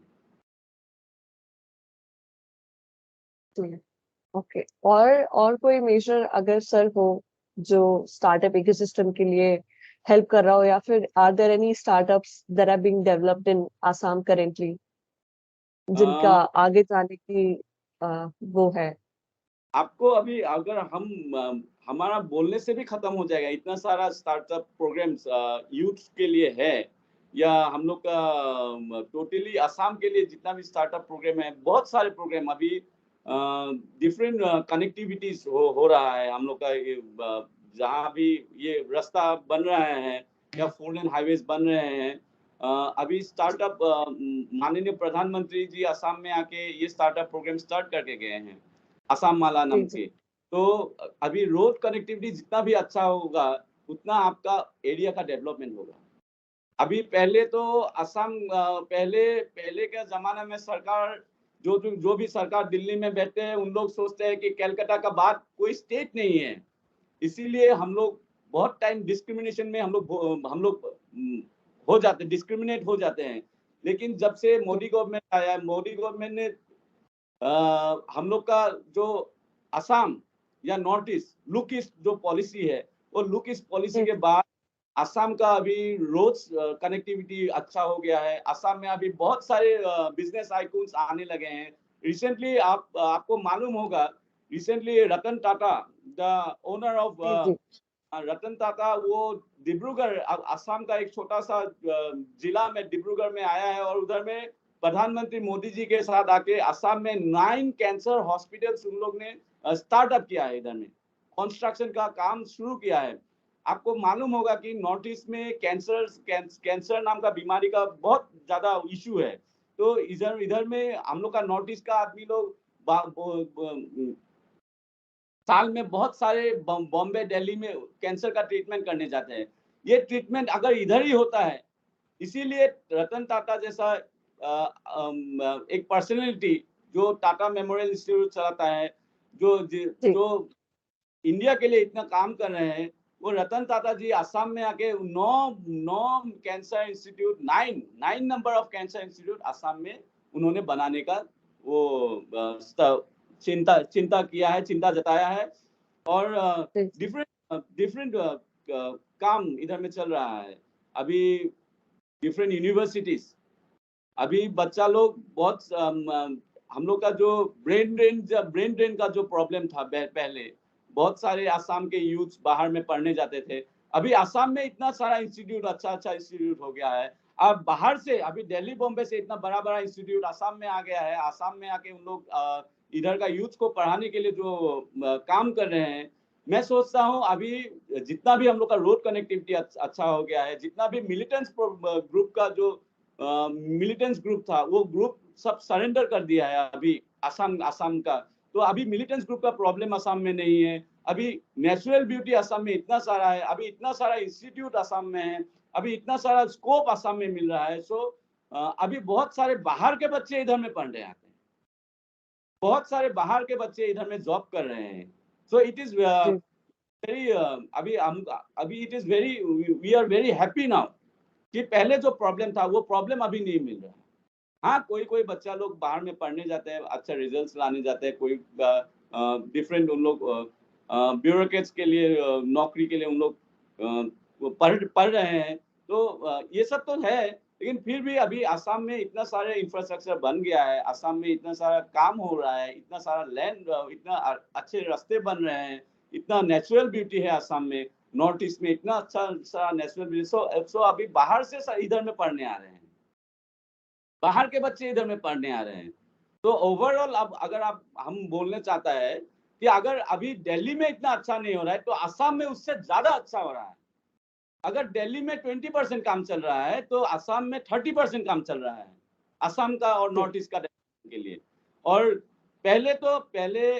ओके, और कोई मेजर अगर सर हो जो स्टार्टअप इकोसिस्टम के लिए हेल्प कर रहा हो, या फिर are there any startups that are being developed in Assam currently जिनका आगे जाने की वो है? आपको अभी अगर हम हमारा बोलने से भी खत्म हो जाएगा, इतना सारा स्टार्टअप प्रोग्राम्स यूथ के लिए है, या हम लोग का टोटली असम के लिए जितना भी स्टार्टअप प्रोग्राम है, बहुत सारे प्रोग्राम अभी डिफरेंट कनेक्टिविटीज हो रहा है। हम लोग का जहाँ भी ये रास्ता बन रहा है या 4 लेन हाईवेज बन रहे हैं, अभी स्टार्टअप माननीय प्रधानमंत्री जी असम में आके ये स्टार्टअप प्रोग्राम स्टार्ट करके गए हैं, असम माला नाम के। तो अभी रोड कनेक्टिविटी जितना भी अच्छा होगा उतना आपका एरिया का डेवलपमेंट होगा। अभी पहले तो असम पहले के जमाने में सरकार जो भी सरकार दिल्ली में बैठते हैं उन लोग सोचते हैं कि कलकत्ता का बाद कोई स्टेट नहीं है, इसीलिए हम लोग बहुत टाइम डिस्क्रिमिनेशन में हम लोग हो जाते, डिस्क्रिमिनेट हो जाते हैं। लेकिन जब से मोदी गवर्नमेंट आया, मोदी गवर्नमेंट ने हम लोग का जो असम या नॉर्थ ईस्ट लुक ईस्ट जो पॉलिसी है, वो लुक ईस्ट पॉलिसी के बाद असम का अभी रोड कनेक्टिविटी अच्छा हो गया है। असम में अभी बहुत सारे बिजनेस आइकॉन्स आने लगे हैं। रिसेंटली आपको मालूम होगा, recently Ratan Tata the owner of Ratan Tata वो डिब्रूगढ़ असम का एक छोटा सा जिला में डिब्रूगढ़ में आया है और उधर में प्रधानमंत्री मोदी जी के साथ आके असम में 9 कैंसर हॉस्पिटल्स उन लोग ने स्टार्टअप किया है, इधर में कंस्ट्रक्शन का काम शुरू किया है। आपको मालूम होगा कि नॉर्थ ईस्ट में कैंसर नाम का बीमारी का बहुत ज्यादा इशू है। तो इधर में हम लोग का नॉर्थ ईस्ट का आदमी लोग साल में बहुत सारे बॉम्बे दिल्ली में कैंसर का ट्रीटमेंट करने जाते हैं। ये ट्रीटमेंट अगर इधर ही होता है, इसीलिए रतन टाटा जैसा एक पर्सनैलिटी जो टाटा मेमोरियल इंस्टीट्यूट चलाता है, जो इंडिया के लिए इतना काम कर रहे हैं, वो रतन टाटा जी असम में आके 9 cancer institute 9 number of cancer institute Assam में उन्होंने बनाने का वो चिंता किया है, चिंता जताया है। और डिफरेंट काम इधर में चल रहा है। अभी डिफरेंट यूनिवर्सिटीज, अभी बच्चा लोग बहुत हम लोग का जो ब्रेन ड्रेन का जो प्रॉब्लम था पहले, बहुत सारे आसाम के यूथ बाहर में पढ़ने जाते थे। अभी आसाम में इतना सारा इंस्टीट्यूट, अच्छा इंस्टीट्यूट हो गया है। अब बाहर से अभी दिल्ली बॉम्बे से इतना बड़ा इंस्टीट्यूट आसाम में आ गया है। आसाम में आके उन लोग इधर का यूथ को पढ़ाने के लिए जो काम कर रहे हैं, मैं सोचता हूँ अभी जितना भी हम लोग का रोड कनेक्टिविटी अच्छा हो गया है, जितना भी मिलिटेंट्स ग्रुप का जो मिलिटेंट्स ग्रुप था, वो ग्रुप सब सरेंडर कर दिया है अभी असम का। तो अभी मिलिटेंट्स ग्रुप का प्रॉब्लम असम में नहीं है। अभी नेचुरल ब्यूटी असम में इतना सारा है, अभी इतना सारा इंस्टीट्यूट असम में है, अभी इतना सारा स्कोप असम में मिल रहा है। सो अभी बहुत सारे बाहर के बच्चे इधर में पढ़ रहे हैं, बहुत सारे बाहर के बच्चे इधर में जॉब कर रहे हैं। सो इट इज वेरी अभी it is very, we are very happy now कि पहले जो प्रॉब्लम था वो प्रॉब्लम अभी नहीं मिल रहा है। हाँ, कोई बच्चा लोग बाहर में पढ़ने जाते हैं, अच्छा रिजल्ट्स लाने जाते हैं, कोई डिफरेंट उन लोग ब्यूरोक्रेट्स के लिए नौकरी के लिए उन लोग पढ़ रहे हैं। तो ये सब तो है, लेकिन फिर भी अभी आसाम में इतना सारे इंफ्रास्ट्रक्चर बन गया है, आसाम में इतना सारा काम हो रहा है, इतना सारा लैंड, इतना अच्छे रास्ते बन रहे हैं, इतना नेचुरल ब्यूटी है आसाम में, नॉर्थ ईस्ट में इतना अच्छा सारा नेचुरल ब्यूटी। सो अभी बाहर से इधर में पढ़ने आ रहे हैं, बाहर के बच्चे इधर में पढ़ने आ रहे हैं। तो ओवरऑल अब अगर हम बोलने चाहता है कि अगर अभी दिल्ली में इतना अच्छा नहीं हो रहा है, तो असम में उससे ज्यादा अच्छा हो रहा है। अगर दिल्ली में 20% काम चल रहा है तो असम में 30% काम चल रहा है, असम का और नॉर्थ ईस्ट का डेवलपमेंट के लिए। और पहले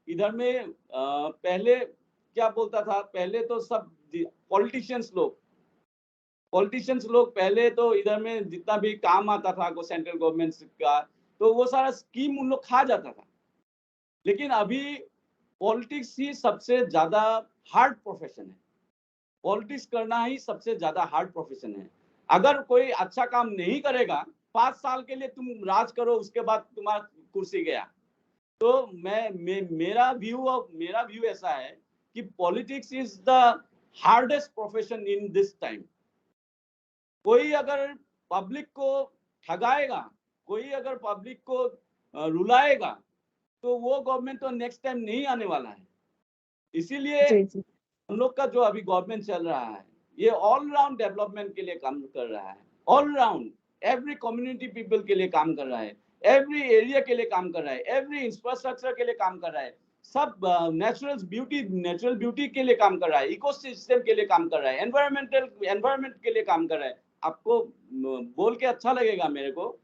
इधर में पहले क्या बोलता था, पहले तो सब पॉलिटिशियंस लोग पहले तो इधर में जितना भी काम आता था को सेंट्रल गवर्नमेंट का, तो वो सारा स्कीम उन लोग खा जाता था। लेकिन अभी पॉलिटिक्स ही सबसे ज्यादा हार्ड प्रोफेशन है, पॉलिटिक्स करना ही सबसे ज्यादा हार्ड प्रोफेशन है। अगर कोई अच्छा काम नहीं करेगा, 5 साल के लिए तुम राज करो, उसके बाद तुम्हारा कुर्सी गया। तो मेरा व्यू ऐसा है कि politics is the hardest profession in this time. कोई अगर पब्लिक को ठगाएगा, कोई अगर पब्लिक को रुलाएगा, तो वो गवर्नमेंट तो नेक्स्ट टाइम नहीं आने वाला है। इसीलिए जी जी हम लोग का जो अभी गवर्नमेंट चल रहा है, ये ऑल राउंड डेवलपमेंट के लिए काम कर रहा है, all round every community people के लिए काम कर रहा है, एवरी एरिया के लिए काम कर रहा है, एवरी इंफ्रास्ट्रक्चर के लिए काम कर रहा है, सब नेचुरल ब्यूटी के लिए काम कर रहा है, इकोसिस्टम के लिए काम कर रहा है, एनवायरमेंट के लिए काम कर रहा है। आपको बोल के अच्छा लगेगा मेरे को,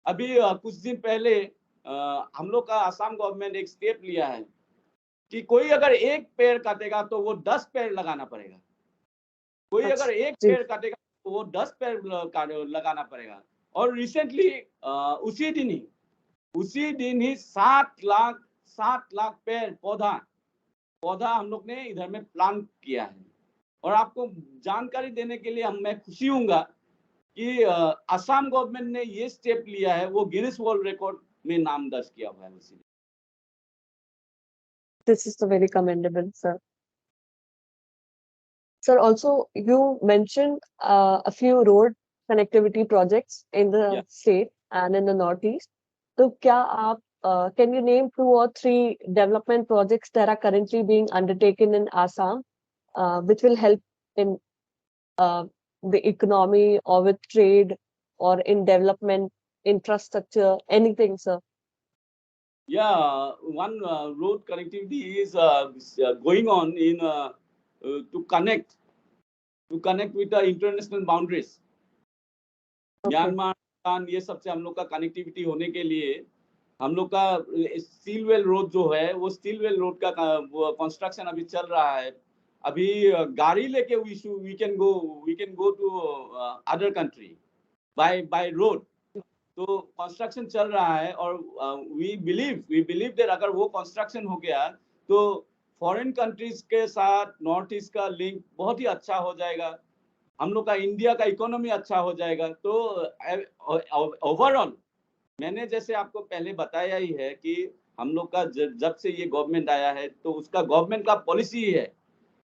अभी कुछ दिन पहले हम लोग का आसाम गवर्नमेंट एक स्टेप लिया है कि कोई अगर एक पेड़ काटेगा तो वो 10 पेड़ लगाना पड़ेगा, कोई अगर एक जी पेड़ काटेगा तो वो 10 पेड़ लगाना पड़ेगा। और रिसेंटली उसी दिन ही 7 लाख पेड़ पौधा हम लोग ने इधर में प्लान किया है। और आपको जानकारी देने के लिए मैं खुशी हूँगा कि असम गवर्नमेंट ने ये स्टेप लिया है, वो गिनीज वर्ल्ड रिकॉर्ड में नाम दर्ज किया हुआ है उसी। this is the very commendable, sir. Sir, also you mentioned a few road connectivity projects in the Yeah. state and in the Northeast. So, can you name 2 or 3 development projects that are currently being undertaken in Assam, which will help in uh, the economy or with trade or in development, infrastructure, anything, sir? Yeah, one road connectivity is going on in to connect with the international boundaries. Okay. Myanmar, Bhutan, ये सबसे हम लोग का connectivity होने के लिए हम लोग का स्टील वेल रोड जो है, वो स्टील वेल रोड का कंस्ट्रक्शन अभी चल रहा है। अभी गाड़ी लेके we can go to other country by road. तो कंस्ट्रक्शन चल रहा है और वी बिलीव दैट अगर वो कंस्ट्रक्शन हो गया तो फॉरेन कंट्रीज के साथ नॉर्थ ईस्ट का लिंक बहुत ही अच्छा हो जाएगा, हम लोग का इंडिया का इकोनॉमी अच्छा हो जाएगा। तो ओवरऑल मैंने जैसे आपको पहले बताया ही है कि हम लोग का जब से ये गवर्नमेंट आया है तो उसका गवर्नमेंट का पॉलिसी है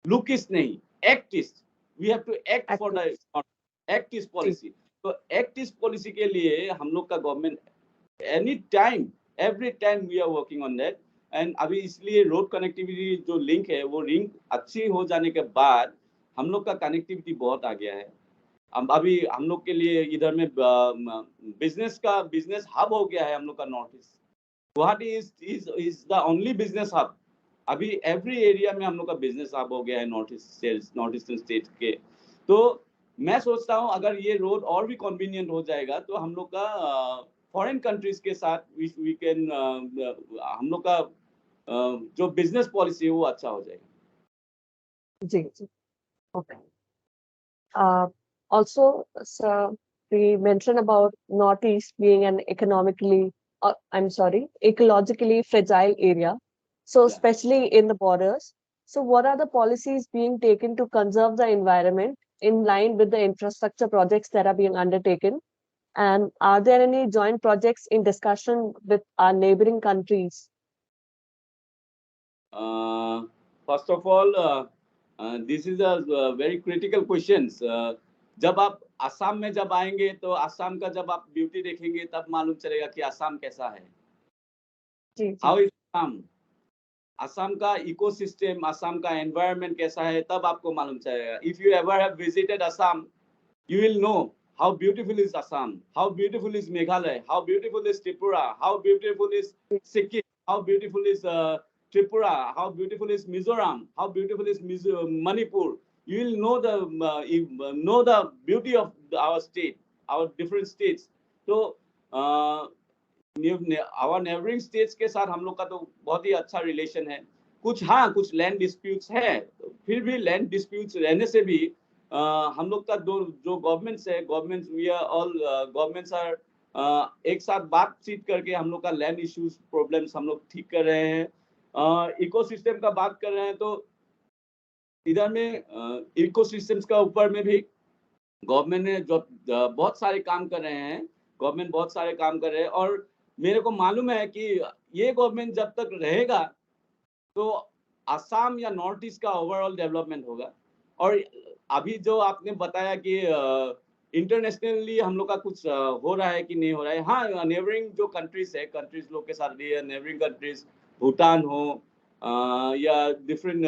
लुक इस्ट नहीं, act east. We have to act for the act east policy. तो एक्ट इस्ट पॉलिसी के लिए हम लोग का government any time every time we are working on that. And अभी इसलिए रोड कनेक्टिविटी जो लिंक है वो लिंक अच्छी हो जाने के बाद हम लोग का कनेक्टिविटी बहुत आ गया है। अभी हम लोग के लिए इधर में बिजनेस हब हो गया है हम लोग का north east. Guwahati is the only business hub. अभी एवरी एरिया में हम लोग का बिजनेस हब हो गया है नॉर्थ ईस्टर्न स्टेट के। तो मैं सोचता हूँ अगर ये रोड और भी कन्वीनियंट हो जाएगा तो हम लोग का फॉरेन कंट्रीज के साथ वी कैन हम लोग का जो बिजनेस पॉलिसी है वो अच्छा हो जाएगा। जी जी Okay. Also, sir, we mentioned about Northeast being an ecologically fragile area. So, Yeah. especially in the borders. So, what are the policies being taken to conserve the environment in line with the infrastructure projects that are being undertaken? And are there any joint projects in discussion with our neighboring countries? First of all, this is a very critical questions. जब आप असम में जब आएंगे तो असम का जब आप beauty देखेंगे तब मालूम चलेगा कि असम कैसा है। जी जी हाउ इज असम, असम का इकोसिस्टम, असम का एनवायरनमेंट कैसा है तब आपको मालूम चलेगा। If you ever have visited Assam you will know how beautiful is Assam, how beautiful is Meghalaya, how beautiful is Tripura, how beautiful is Sikkim, how beautiful is Tripura, how beautiful is Mizoram, how beautiful is Manipur. you will know the beauty of our state, our different states. तो our neighboring states के साथ हम लोग का तो बहुत ही अच्छा relation है। कुछ लैंड डिस्प्यूट्स है, फिर भी लैंड डिस्प्यूट्स रहने से भी हम लोग का जो गवर्नमेंट्स है, governments we are all governments are एक साथ बातचीत करके हम लोग का लैंड इश्यूज प्रॉब्लम्स हम लोग ठीक कर रहे हैं। इकोसिस्टम का बात कर रहे हैं तो इधर में इकोसिस्टम्स का ऊपर में भी गवर्नमेंट ने जो बहुत सारे काम कर रहे हैं, गवर्नमेंट बहुत सारे काम कर रहे हैं। और मेरे को मालूम है कि ये गवर्नमेंट जब तक रहेगा तो असम या नॉर्थ ईस्ट का ओवरऑल डेवलपमेंट होगा। और अभी जो आपने बताया कि इंटरनेशनली हम लोग का कुछ हो रहा है कि नहीं हो रहा है, हाँ नेबरिंग जो कंट्रीज है, कंट्रीज लोग के साथ नेबरिंग कंट्रीज भूटान हो या डिफरेंट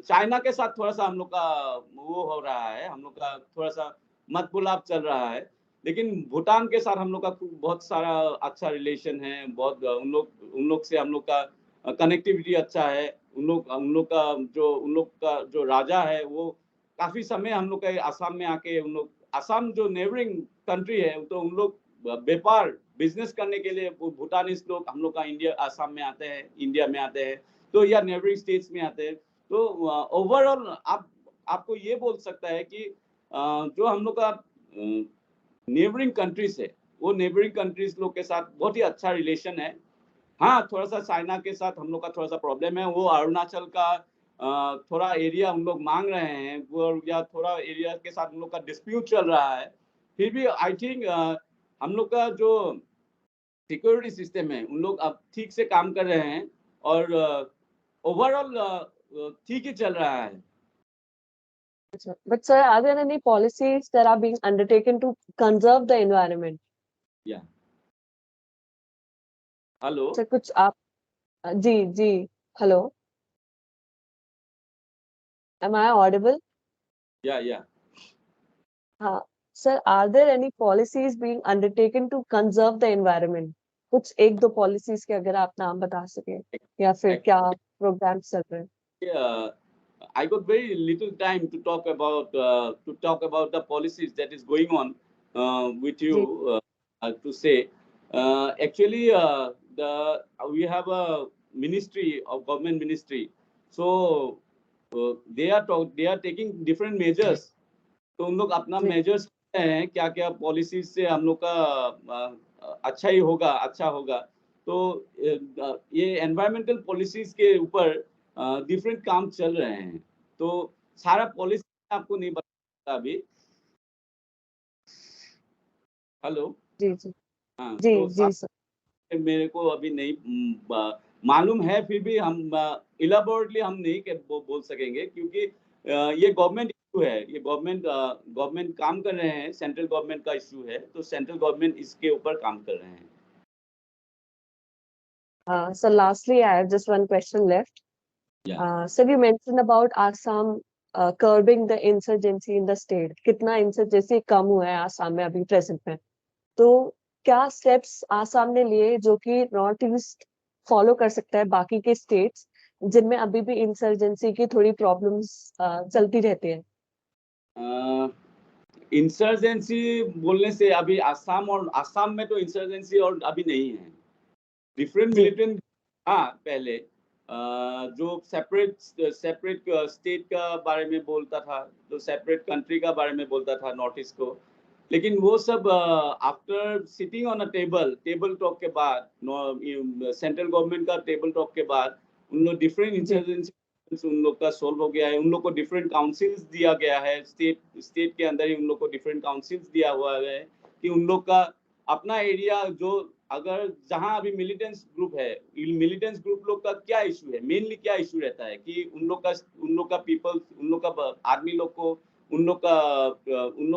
चाइना के साथ थोड़ा सा हम लोग का वो हो रहा है, हम लोग का थोड़ा सा मतबुलाव चल रहा है। लेकिन भूटान के साथ हम लोग का बहुत सारा अच्छा रिलेशन है, बहुत उन लोग से हम लोग का कनेक्टिविटी अच्छा है। उन लोग का जो राजा है वो काफी समय हम लोग का असम में आके, उन लोग असम जो नेबरिंग कंट्री है तो उन लोग व्यापार बिजनेस करने के लिए भूटानीज लोग हम लोग का इंडिया असम में आते हैं, इंडिया में आते हैं, तो या नेबरिंग स्टेट्स में आते हैं। तो ओवरऑल आपको ये बोल सकता है कि जो हम लोग का नेबरिंग कंट्रीज है वो नेबरिंग कंट्रीज लोग के साथ बहुत ही अच्छा रिलेशन है। हाँ थोड़ा सा चाइना के साथ हम लोग का थोड़ा सा प्रॉब्लम है, वो अरुणाचल का थोड़ा एरिया हम लोग मांग रहे हैं, वो या थोड़ा एरिया के साथ हम लोग का डिस्प्यूट चल रहा है। फिर भी आई थिंक हम लोग का जो सिक्योरिटी सिस्टम है उन लोग अब ठीक से काम कर रहे हैं और ओवरऑल ठीक ही चल रहा है। But sir, are there any policies that are being undertaken to conserve the environment? Yeah. Hello sir कुछ आप जी जी हेलो, am I audible? या हाँ sir, are there any policies being undertaken to conserve the environment? कुछ एक दो policies के अगर आप नाम बता सके या फिर क्या प्रोग्राम चल रहे हैं? I got very little time to talk about the policies that is going on with ji you to say. Actually, we have a ministry of government ministry, so they are taking different measures. तो उन लोग अपना जी measures हैं, क्या क्या policies से हम लोग का अच्छा ही होगा, अच्छा होगा। तो ये एनवायरमेंटल पॉलिसीज के ऊपर डिफरेंट काम चल रहे हैं। तो सारा पॉलिसी आपको नहीं बता अभी। हेलो जी जी हाँ जी तो जी सर। मेरे को अभी नहीं मालूम है, फिर भी हम इलाबोरेटली हम नहीं बोल सकेंगे क्योंकि ये गवर्नमेंट इशू है, ये गवर्नमेंट काम कर रहे हैं, सेंट्रल गवर्नमेंट का इशू है, तो सेंट्रल गवर्नमेंट इसके ऊपर काम कर रहे हैं। So lastly, I have just one question left. So you mentioned about Assam curbing the insurgency in the state. कितना insurgency कम हुआ है आसाम में अभी प्रेजेंट में? तो क्या स्टेप्स आसाम ने लिए जो कि नॉर्थ ईस्ट फॉलो कर सकता है बाकी के स्टेट्स जिनमें अभी भी इंसर्जेंसी की थोड़ी प्रॉब्लम्स चलती रहती है? इंसर्जेंसी बोलने से अभी आसाम में तो इंसर्जेंसी और अभी नहीं है। डिफरेंट जी मिलिटेंट हाँ पहले जो सेपरेट स्टेट का बारे में बोलता था, जो सेपरेट कंट्री का बारे में बोलता था नॉर्थ ईस्ट को, लेकिन वो सब after sitting on a table talk के बाद, सेंट्रल गवर्नमेंट का टेबल टॉक के बाद उन लोग डिफरेंट जी इंसर्जेंसी उन लोग का सोल्व हो गया है। उन लोग को डिफरेंट काउंसिल्स दिया गया है, स्टेट के अंदर ही उन लोग को डिफरेंट काउंसिल्स दिया हुआ है कि उन लोग का अपना एरिया जो अगर जहां अभी मिलिटेंट्स ग्रुप है, मिलिटेंट्स ग्रुप लोग का क्या इशू है, मेनली क्या इशू रहता है कि उन लोग का पीपल, उन लोग का आर्मी लोग को, उन लोग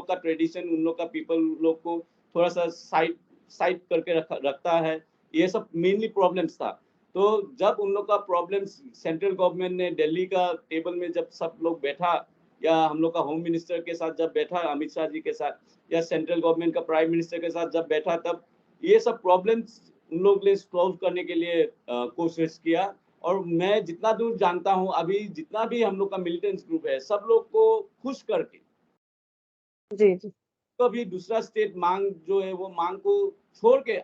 का ट्रेडिशन, उन लोग का पीपल लोग को थोड़ा सा साइड करके रखता है। ये सब मेनली प्रॉब्लम्स था। तो जब उन लोग का प्रॉब्लम्स सेंट्रल गवर्नमेंट ने दिल्ली का टेबल में जब सब लोग बैठा, या हम लोग का होम मिनिस्टर के साथ जब बैठा, अमित शाह जी के साथ, या सेंट्रल गवर्नमेंट का प्राइम मिनिस्टर के साथ जब बैठा, तब ये सब प्रॉब्लम्स उन लोग ने सॉल्व करने के लिए कोशिश किया। और मैं जितना दूर जानता हूँ, अभी जितना भी हम लोग का मिलिटेंट्स ग्रुप है, सब लोग को खुश करके जी जी तो अभी दूसरा स्टेट मांग जो है वो मांग को छोड़ के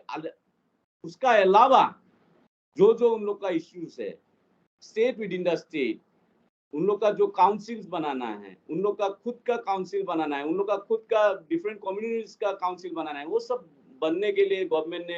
उसका अलावा जो जो उन लोग का इश्यूज है, state with in the state, उन लोग का जो काउंसिल्स बनाना है, उन लोग का खुद का काउंसिल बनाना है, उन लोग का खुद का डिफरेंट कम्युनिटीज का काउंसिल बनाना है, वो सब बनने के लिए गवर्नमेंट ने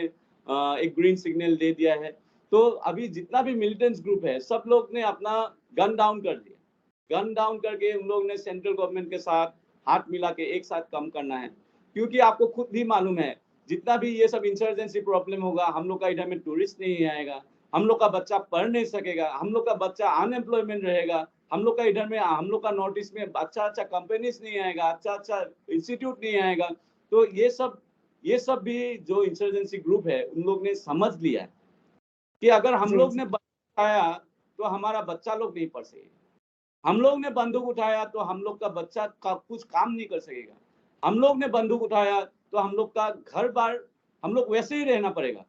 एक ग्रीन सिग्नल दे दिया है। तो अभी जितना भी मिलिटेंट्स ग्रुप है, सब लोग ने अपना गन डाउन कर दिया। गन डाउन करके उन लोग ने सेंट्रल गवर्नमेंट के साथ हाथ मिला के एक साथ काम करना है, क्योंकि आपको खुद भी मालूम है जितना भी ये सब इंसर्जेंसी प्रॉब्लम होगा, हम लोग का इधर में टूरिस्ट नहीं आएगा, हम लोग का बच्चा पढ़ नहीं सकेगा, हम लोग का बच्चा अनएम्प्लॉयमेंट रहेगा, हम लोग का इधर में हम लोग का नॉर्थ ईस्ट में अच्छा अच्छा कंपनीज नहीं आएगा, अच्छा अच्छा इंस्टीट्यूट नहीं आएगा। तो ये सब भी जो इंसर्जेंसी ग्रुप है उन लोग ने समझ लिया है कि अगर हम जी लोग जी ने बंदूक उठाया तो हमारा बच्चा लोग नहीं पढ़ सकेगा, हम लोग ने बंदूक उठाया तो हम लोग का बच्चा का कुछ काम नहीं कर सकेगा, हम लोग ने बंदूक उठाया तो हम लोग का घर बार हम लोग वैसे ही रहना पड़ेगा,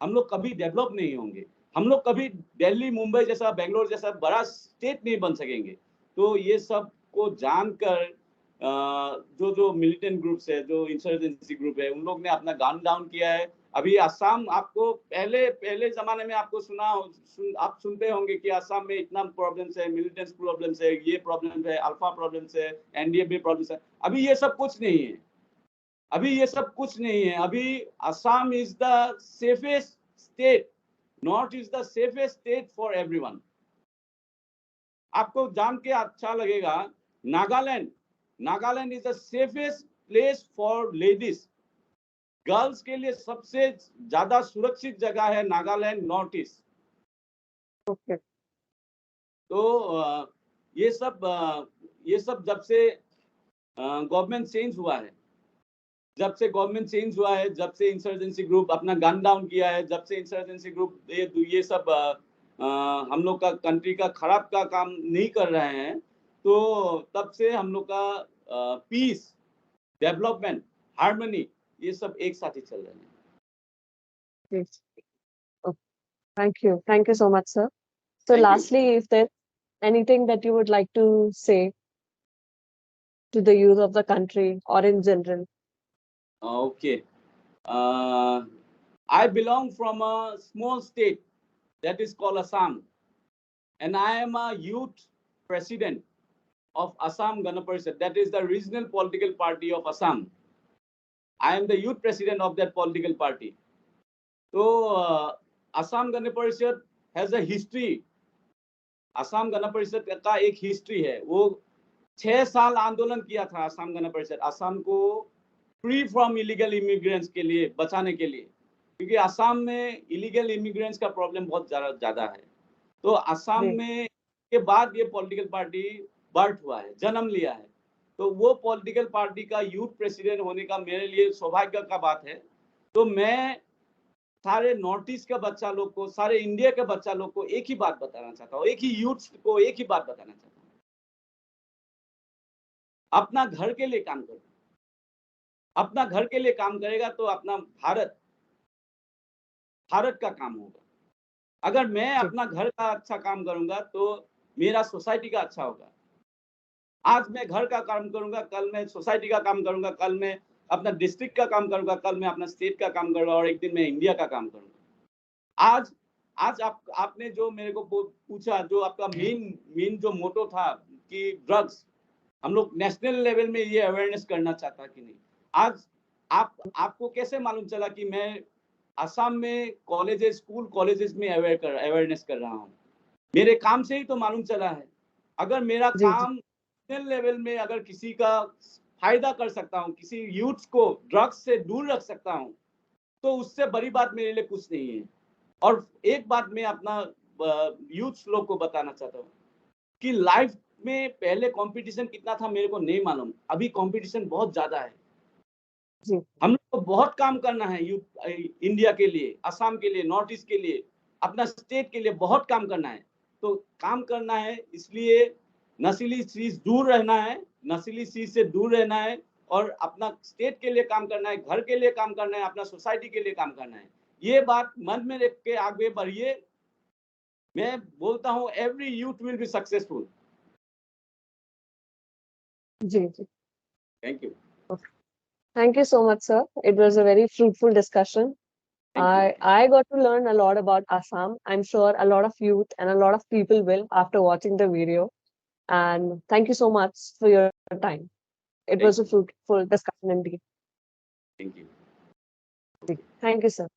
हम लोग कभी डेवलप नहीं होंगे, हम लोग कभी दिल्ली मुंबई जैसा बेंगलोर जैसा बड़ा स्टेट नहीं बन सकेंगे। तो ये सब को जानकर जो जो मिलिटेंट ग्रुप्स है, जो इंसर्जेंसी ग्रुप है, उन लोग ने अपना गन डाउन किया है। अभी असम आपको पहले पहले जमाने में आपको आप सुनते होंगे कि असम में इतना प्रॉब्लम्स है, मिलिटेंट्स प्रॉब्लम्स है, ये प्रॉब्लम है, अल्फा प्रॉब्लम्स है, एनडीएफबी प्रॉब्लम्स है। अभी ये सब कुछ नहीं है, अभी ये सब कुछ नहीं है। अभी Assam is the safest state, north is the safest state for everyone. आपको जान के अच्छा लगेगा, Nagaland Nagaland is the safest place for ladies, girls के लिए सबसे ज्यादा सुरक्षित जगह है नागालैंड, नॉर्थ ईस्ट। ओके तो ये सब जब से गवर्नमेंट चेंज हुआ है, जब से गवर्नमेंट चेंज हुआ है, जब से इंसर्जेंसी ग्रुप अपना गन डाउन किया है, जब से इंसर्जेंसी ग्रुप ये सब हम लोग का कंट्री का खराब का काम नहीं कर रहे हैं, तो तब से हम लोग का पीस, डेवलपमेंट, हार्मनी, ये सब एक साथ ही चल रहे हैं। thank you so much sir. So thank you. lastly, if there's anything that you would like to say to the youth of the country or in general. Okay. I belong from a small state that is called Assam, and I am a youth president of Assam Gana Parishad. That is the regional political party of Assam. I am the youth president of that political party. So Assam Gana Parishad has a history. Assam Gana Parishad का एक history है। वो 6 साल आंदोलन किया था असम गण परिषद, असम को free from illegal immigrants के लिए बचाने के लिए, क्योंकि असम में इलीगल इमिग्रेंट्स का प्रॉब्लम बहुत ज्यादा है। तो असम जी में के बाद ये पॉलिटिकल पार्टी बर्थ हुआ है, जन्म लिया है। तो वो पॉलिटिकल पार्टी का यूथ प्रेसिडेंट होने का मेरे लिए सौभाग्य का बात है। तो मैं सारे नॉर्थ ईस्ट के बच्चा लोग को, सारे इंडिया के बच्चा लोग को एक ही बात बताना चाहता हूँ, एक ही यूथ को एक ही बात बताना चाहता हूँ, अपना घर के लिए काम करो। अपना घर के लिए काम करेगा तो अपना भारत का काम होगा। अगर मैं जी अपना घर का अच्छा काम करूंगा तो मेरा सोसाइटी का अच्छा होगा। आज मैं घर का काम करूंगा, कल मैं सोसाइटी का काम करूंगा, कल मैं अपना डिस्ट्रिक्ट का काम करूंगा, कल मैं अपना स्टेट का काम करूंगा, और एक दिन मैं इंडिया का काम करूंगा। आज आज आपने जो मेरे को पूछा, जो आपका मेन जो मोटो था कि ड्रग्स, हम लोग नेशनल लेवल में ये अवेयरनेस करना चाहता कि नहीं। आज आपको कैसे मालूम चला कि मैं असम में कॉलेजेस, स्कूल कॉलेजेस में अवेयरनेस कर रहा हूँ? मेरे काम से ही तो मालूम चला है। अगर मेरा जी जी काम नेशनल लेवल में अगर किसी का फायदा कर सकता हूँ, किसी यूथ को ड्रग्स से दूर रख सकता हूँ, तो उससे बड़ी बात मेरे लिए कुछ नहीं है। और एक बात मैं अपना यूथ लोग को बताना चाहता हूँ कि लाइफ में पहले कंपटीशन कितना था मेरे को नहीं मालूम, अभी कंपटीशन बहुत ज्यादा है। जी हम लोग को बहुत काम करना है यूथ, इंडिया के लिए, असम के लिए, नॉर्थ ईस्ट के लिए, अपना स्टेट के लिए बहुत काम करना है। तो काम करना है, इसलिए नशीली चीज दूर रहना है, नशीली चीज से दूर रहना है, और अपना स्टेट के लिए काम करना है, घर के लिए काम करना है, अपना सोसाइटी के लिए काम करना है। ये बात मन में रख के आगे बढ़िए। मैं बोलता हूँ every youth will be successful. Ji ji. Thank you. Thank you so much, sir. It was a very fruitful discussion. Thank you. I got to learn a lot about Assam. I'm sure a lot of youth and a lot of people will after watching the video. And thank you so much for your time. It was a fruitful discussion indeed. Thank you. Thank you, sir.